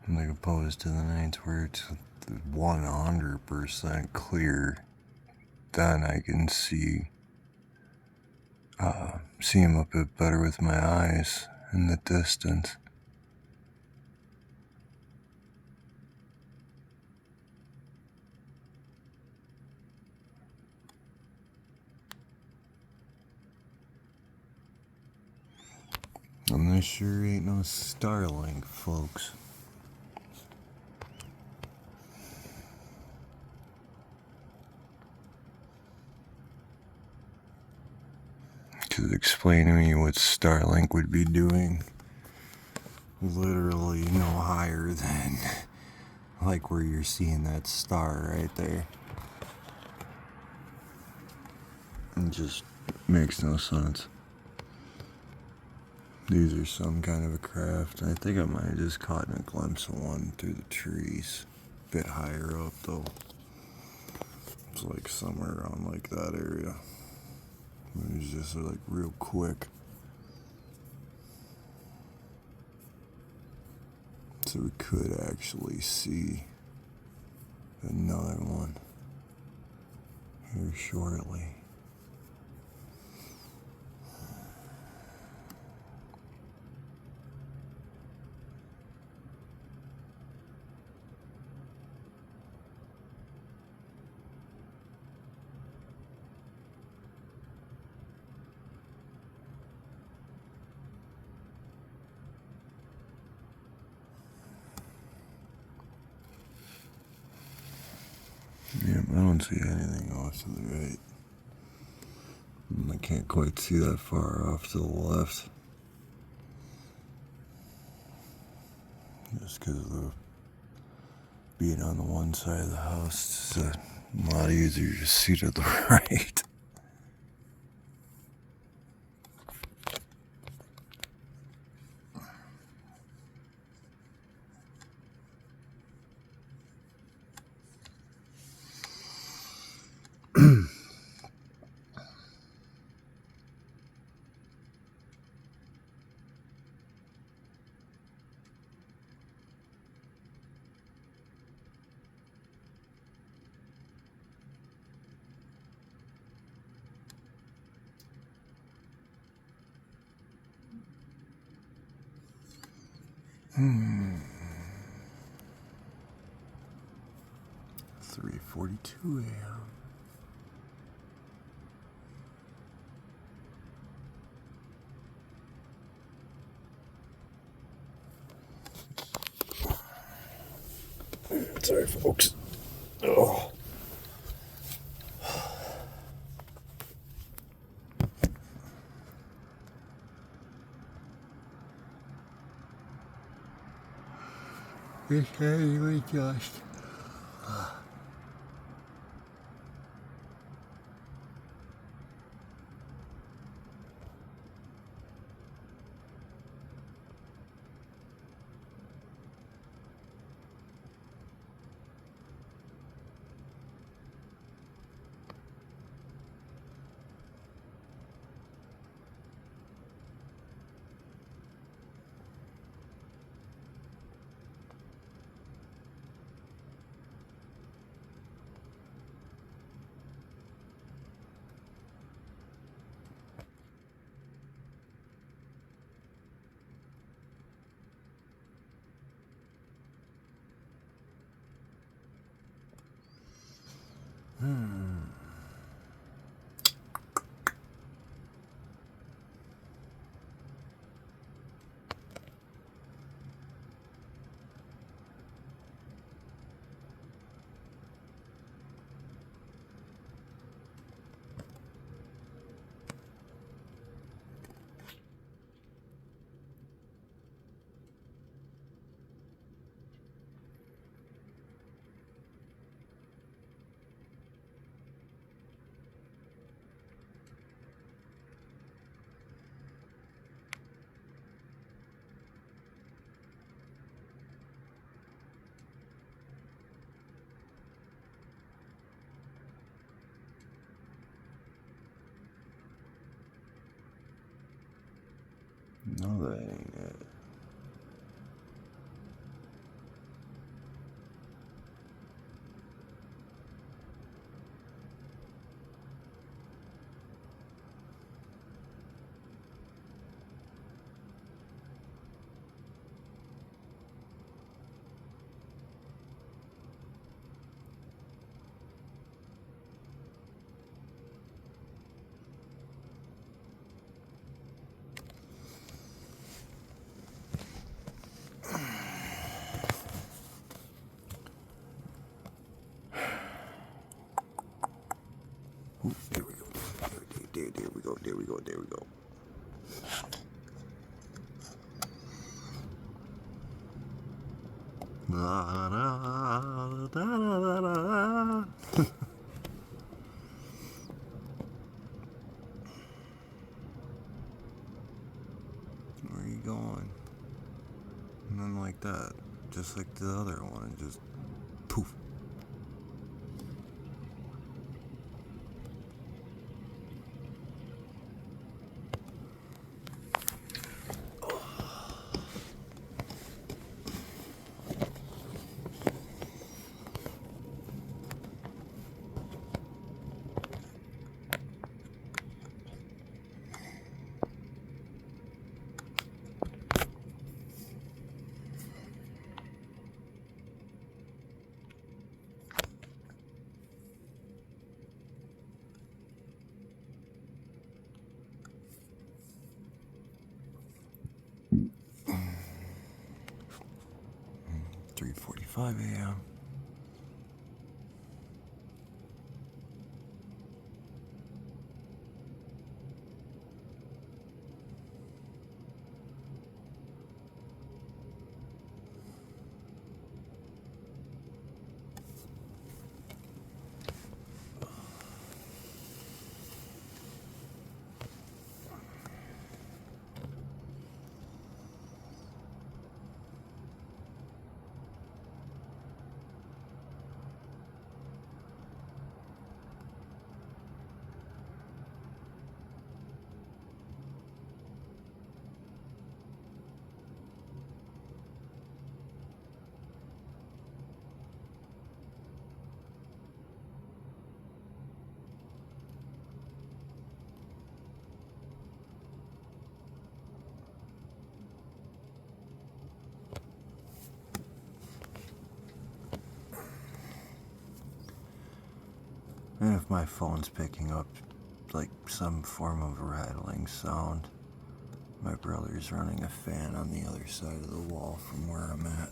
[SPEAKER 1] Like opposed to the nights where it's 100% clear, then I can see them a bit better with my eyes in the distance. And this sure ain't no Starlink, folks. To explain to me what Starlink would be doing, literally no higher than like where you're seeing that star right there. It just makes no sense. These are some kind of a craft. I think I might have just caught a glimpse of one through the trees. A bit higher up though. It's like somewhere around like that area. It was just like real quick. So we could actually see another one here shortly. Yeah, I don't see anything off to the right. And I can't quite see that far off to the left. Just because of the being on the one side of the house, it's a lot easier to see to the right. Hmm. 3:42 a.m. Sorry, folks. Oh. This heavy was just. No, that ain't it. There we go. There we go. There we go. There we go. Da, da, da, da, da, da. Where are you going? Nothing like that. Just like the other one. Just poof. .45 a.m. And if my phone's picking up like some form of rattling sound, my brother's running a fan on the other side of the wall from where I'm at.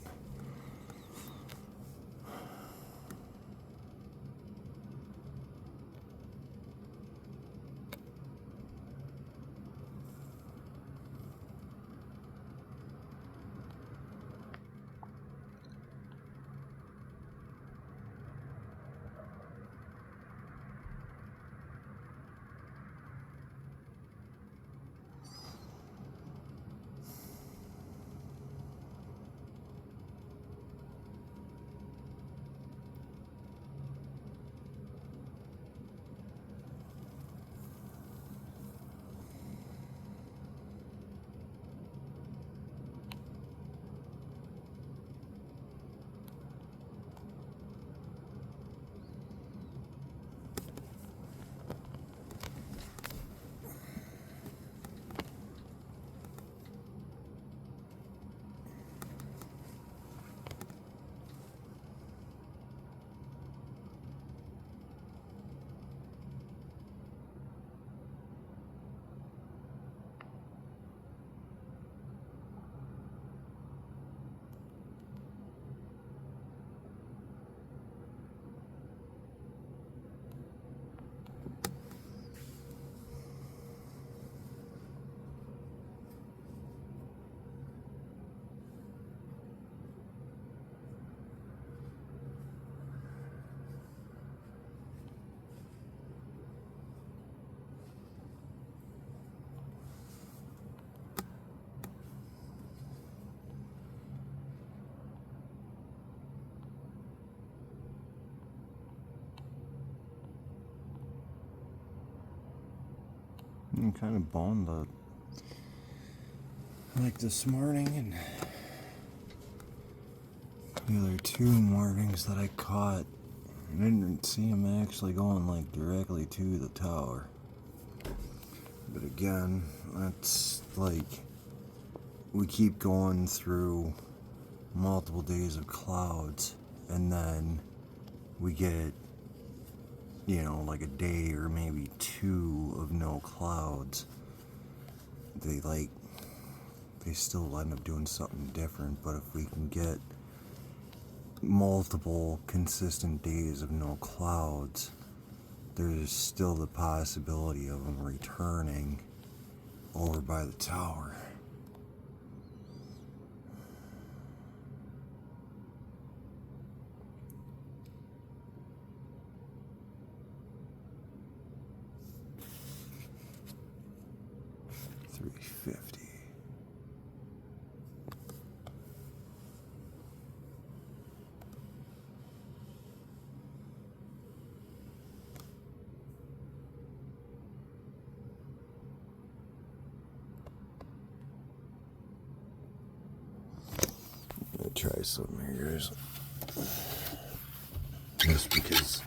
[SPEAKER 1] You kind of boned the like this morning and the other 2 mornings that I caught, I didn't see him actually going like directly to the tower. But again, that's like, we keep going through multiple days of clouds and then we get, you know, like a day or maybe 2 of no clouds. They still end up doing something different, but if we can get multiple consistent days of no clouds, there's still the possibility of them returning over by the tower. $350. Try some here, guys. Just because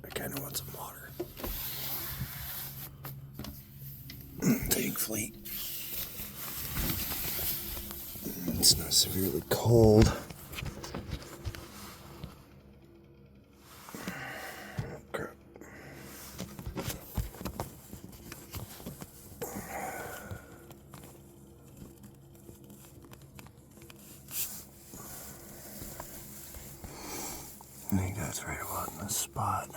[SPEAKER 1] I kind of want some water. Thankfully, it's not severely cold. Crap. I think that's right about in this spot.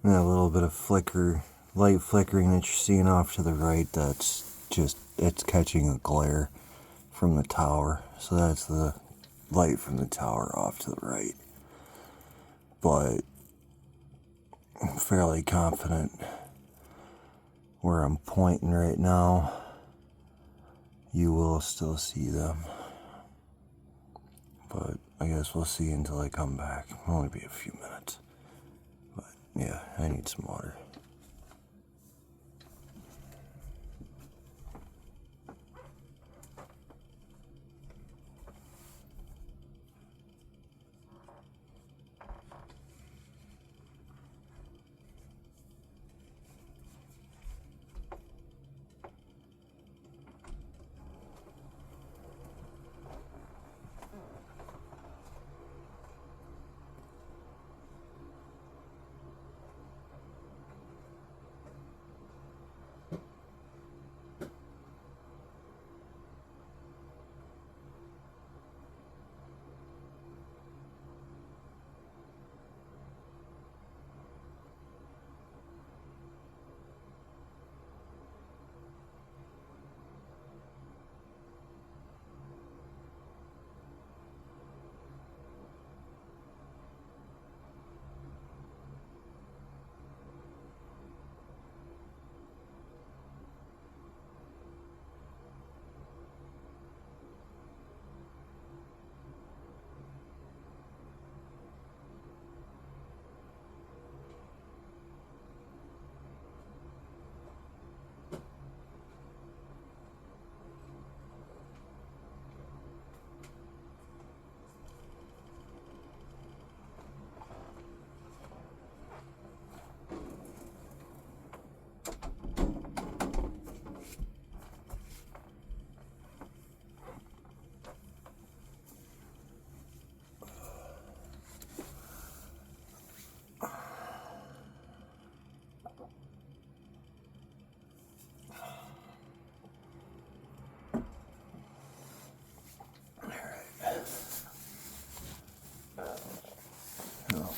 [SPEAKER 1] And that little bit of light flickering that you're seeing off to the right, that's just, it's catching a glare from the tower. So that's the light from the tower off to the right. But I'm fairly confident where I'm pointing right now, you will still see them. But I guess we'll see until I come back. It'll only be a few minutes. But yeah, I need some water.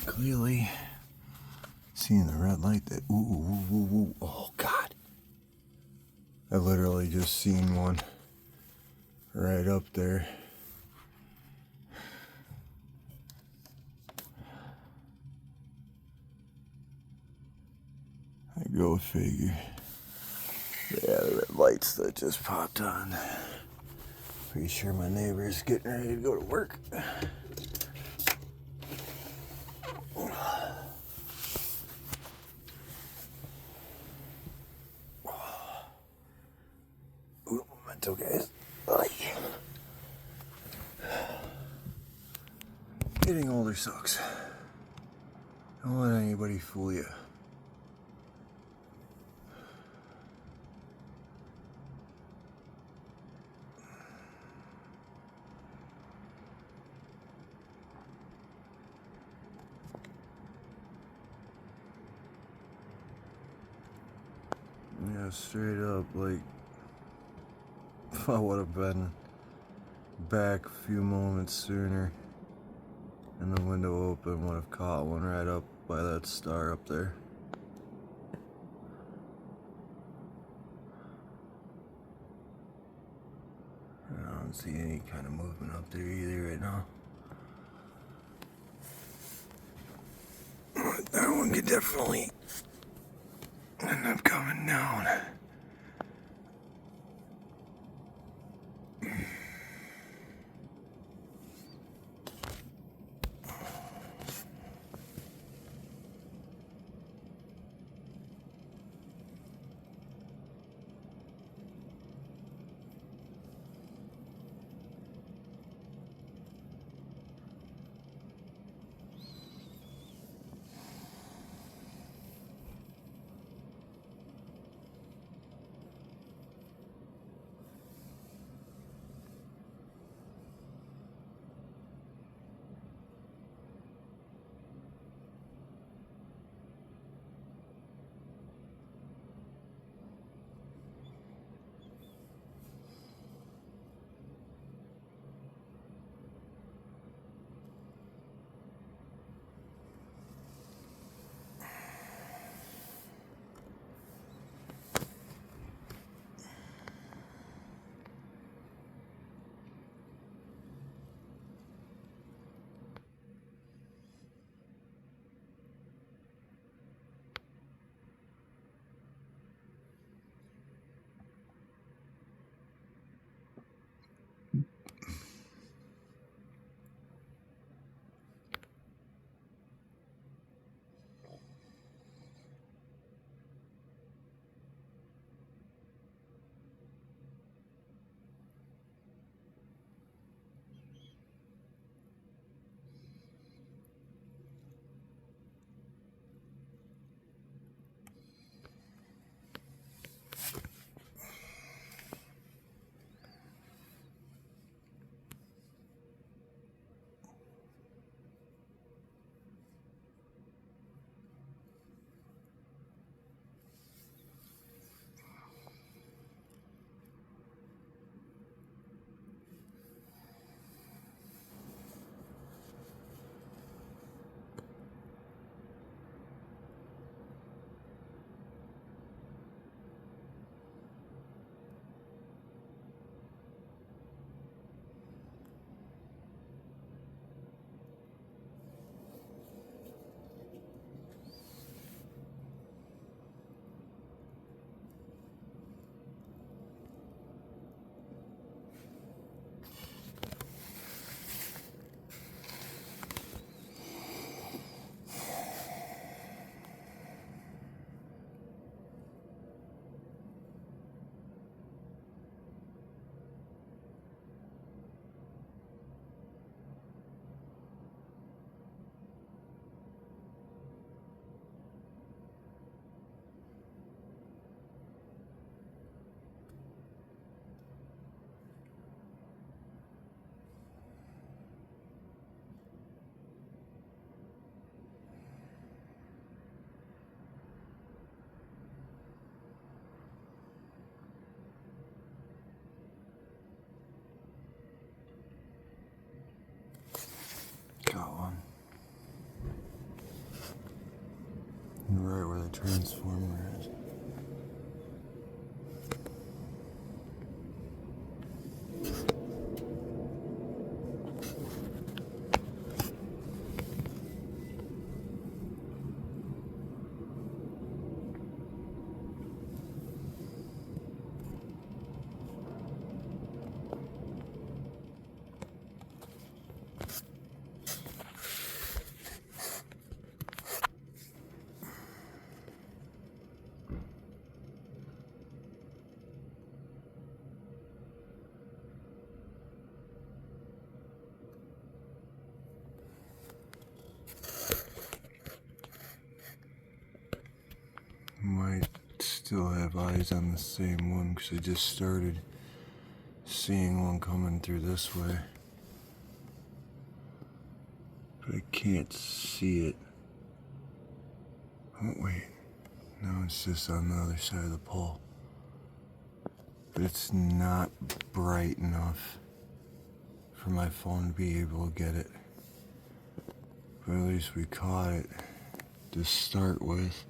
[SPEAKER 1] Clearly seeing the red light that, ooh, oh God. I literally just seen one right up there. I go figure. Yeah, the red lights that just popped on. Pretty sure my neighbor's getting ready to go to work. Ooh, mental guys. Getting older sucks. Don't let anybody fool you. Yeah, straight up, like, if I would have been back a few moments sooner and the window open, would have caught one right up by that star up there. I don't see any kind of movement up there either right now. That one could definitely end up coming down. Got one. Right where the transformer is. still have eyes on the same one because I just started seeing one coming through this way. But I can't see it. Oh, wait. No, it's just on the other side of the pole. But it's not bright enough for my phone to be able to get it. But at least we caught it to start with.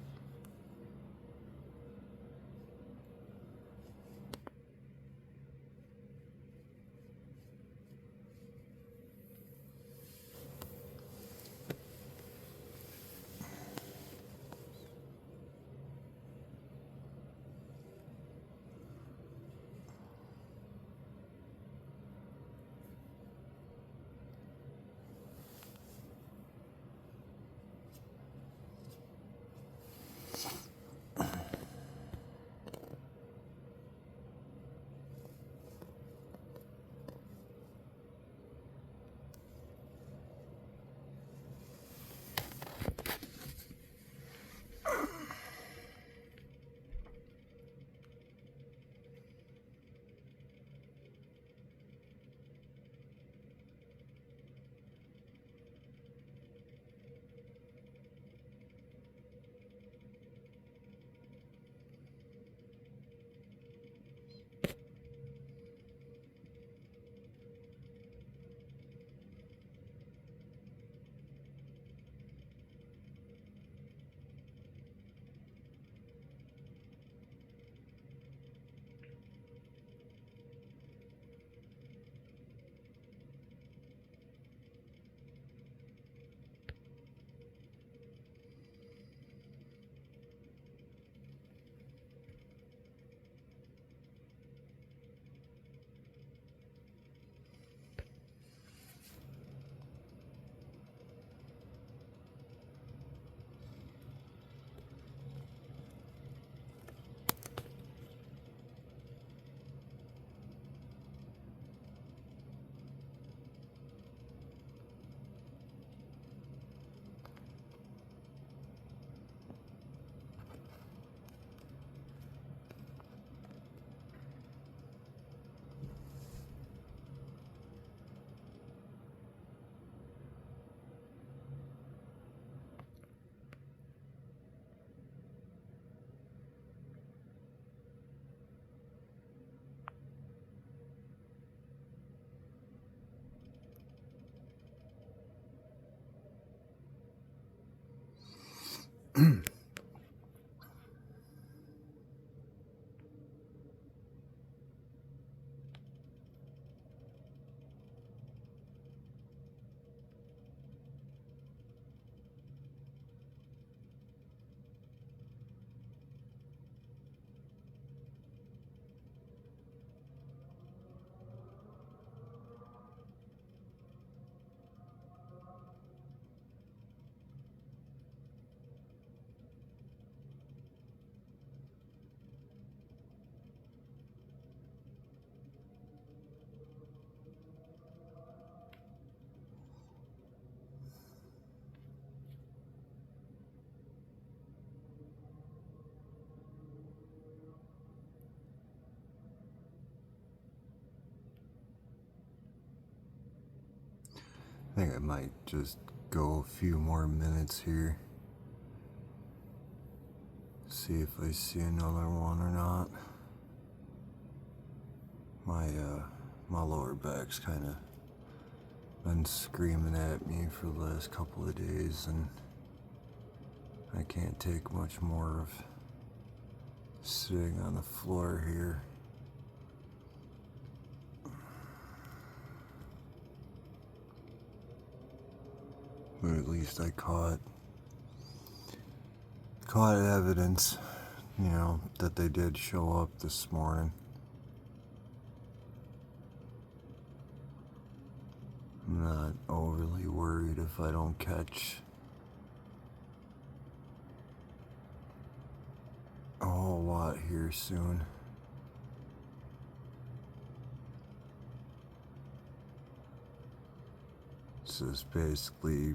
[SPEAKER 1] I think I might just go a few more minutes here. See if I see another one or not. My lower back's kind of been screaming at me for the last couple of days, and I can't take much more of sitting on the floor here. But at least I caught evidence, that they did show up this morning. I'm not overly worried if I don't catch a whole lot here soon. It's just basically,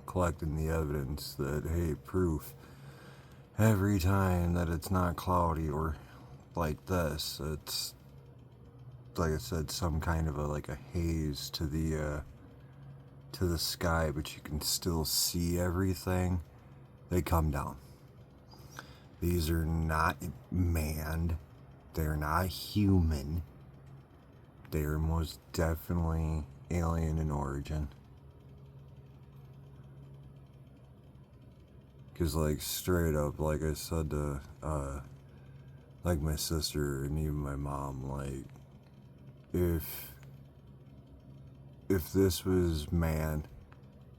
[SPEAKER 1] collecting the evidence that, hey, proof every time that it's not cloudy or like this, it's like I said, some kind of like a haze to the sky, but you can still see everything. They come down. These are not manned. They're not human. They are most definitely alien in origin. Because, like, straight up, like I said to, like, my sister and even my mom, like, if this was man,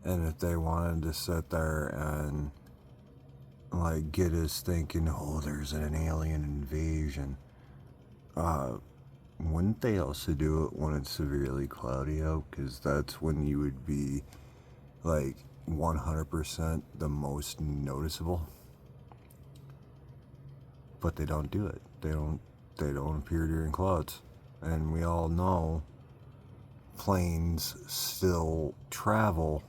[SPEAKER 1] and if they wanted to sit there and, like, get us thinking, oh, there's an alien invasion, wouldn't they also do it when it's severely cloudy out? Because that's when you would be, like, 100% the most noticeable. But they don't do it. They don't appear during clouds. And we all know planes still travel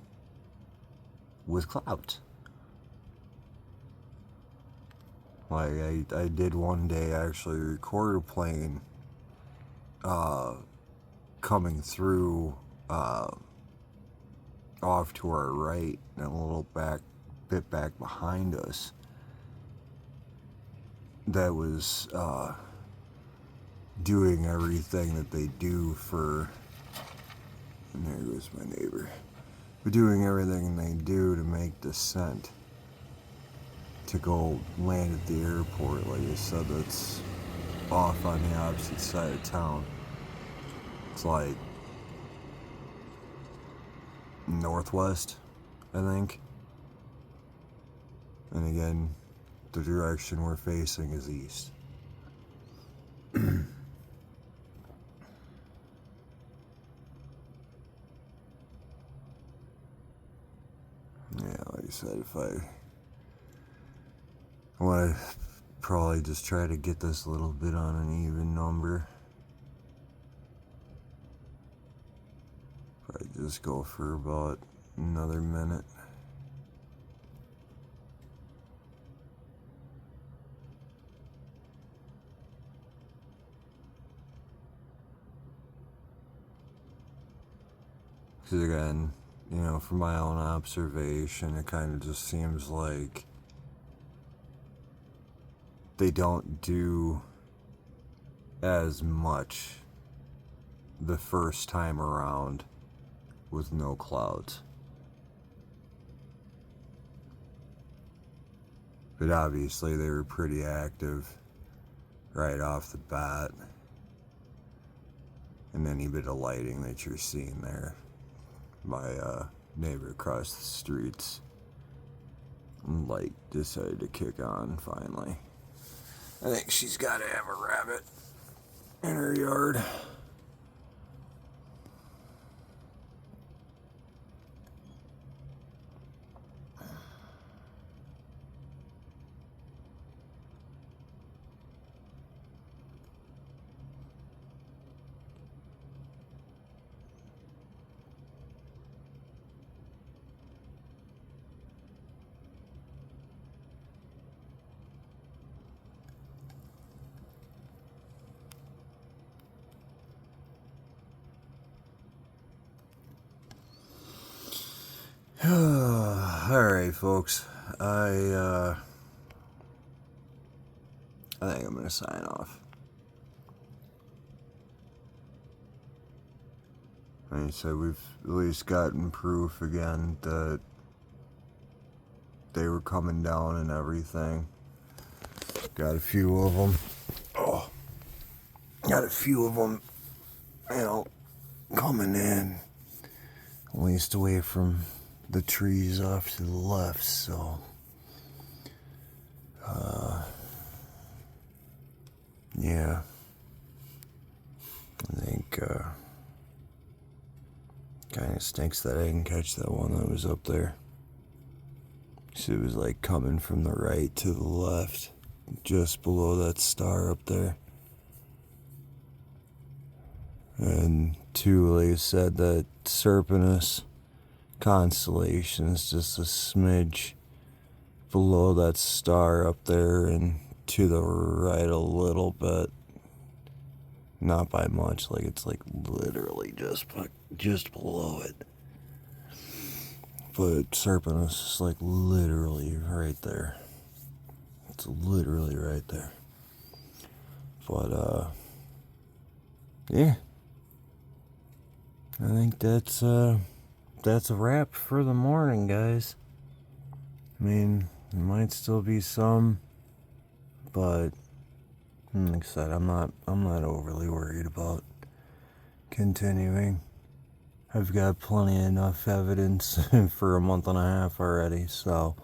[SPEAKER 1] with clouds. Like I did one day actually record a plane coming through off to our right and a little bit back behind us that was doing everything that they do for, and there goes my neighbor, but doing everything they do to make descent to go land at the airport. Like I said, that's off on the opposite side of town. It's like northwest, I think. And again, the direction we're facing is east. Yeah, like I said, if I want to probably just try to get this a little bit on an even number. Probably just go for about another minute. Because again, you know, from my own observation, it kind of just seems like they don't do as much the first time around with no clouds. But obviously they were pretty active right off the bat. And any bit of lighting that you're seeing there, my neighbor across the streets, light decided to kick on finally. I think she's got to have a rabbit in her yard. Alright, folks. I think I'm gonna sign off. Like I said, we've at least gotten proof again that they were coming down and everything. Got a few of them. Oh, got a few of them, you know, coming in. At least away from the trees off to the left, so yeah, I think kind of stinks that I didn't catch that one that was up there. So it was like coming from the right to the left, just below that star up there. And two, like I said, that Serpentis constellation is just a smidge below that star up there and to the right a little bit. Not by much, like it's like literally just below it. But Serpentis is like literally right there. It's literally right there. But yeah. I think that's a wrap for the morning, guys. I mean, there might still be some, but like I said, I'm not overly worried about continuing. I've got plenty enough evidence for a month and a half already, so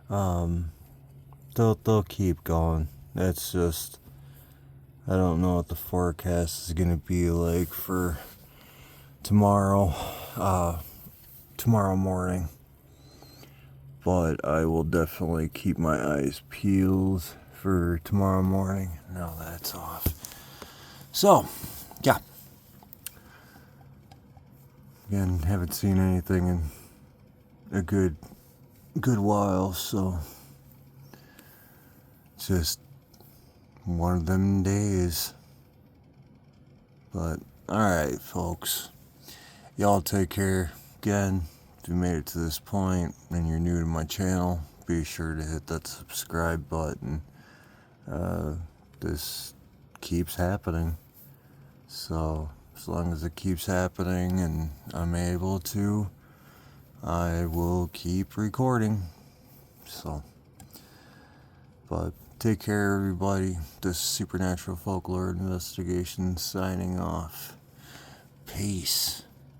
[SPEAKER 1] they'll keep going. That's just, I don't know what the forecast is gonna be like for tomorrow morning, but I will definitely keep my eyes peeled for tomorrow morning. Now that's off. So, yeah. Again, haven't seen anything in a good while, so it's just one of them days. But alright, folks. Y'all take care. Again, if you made it to this point and you're new to my channel, be sure to hit that subscribe button. This keeps happening. So, as long as it keeps happening and I'm able to, I will keep recording. So, but take care, everybody. This is Supernatural Folklore Investigation signing off. Peace.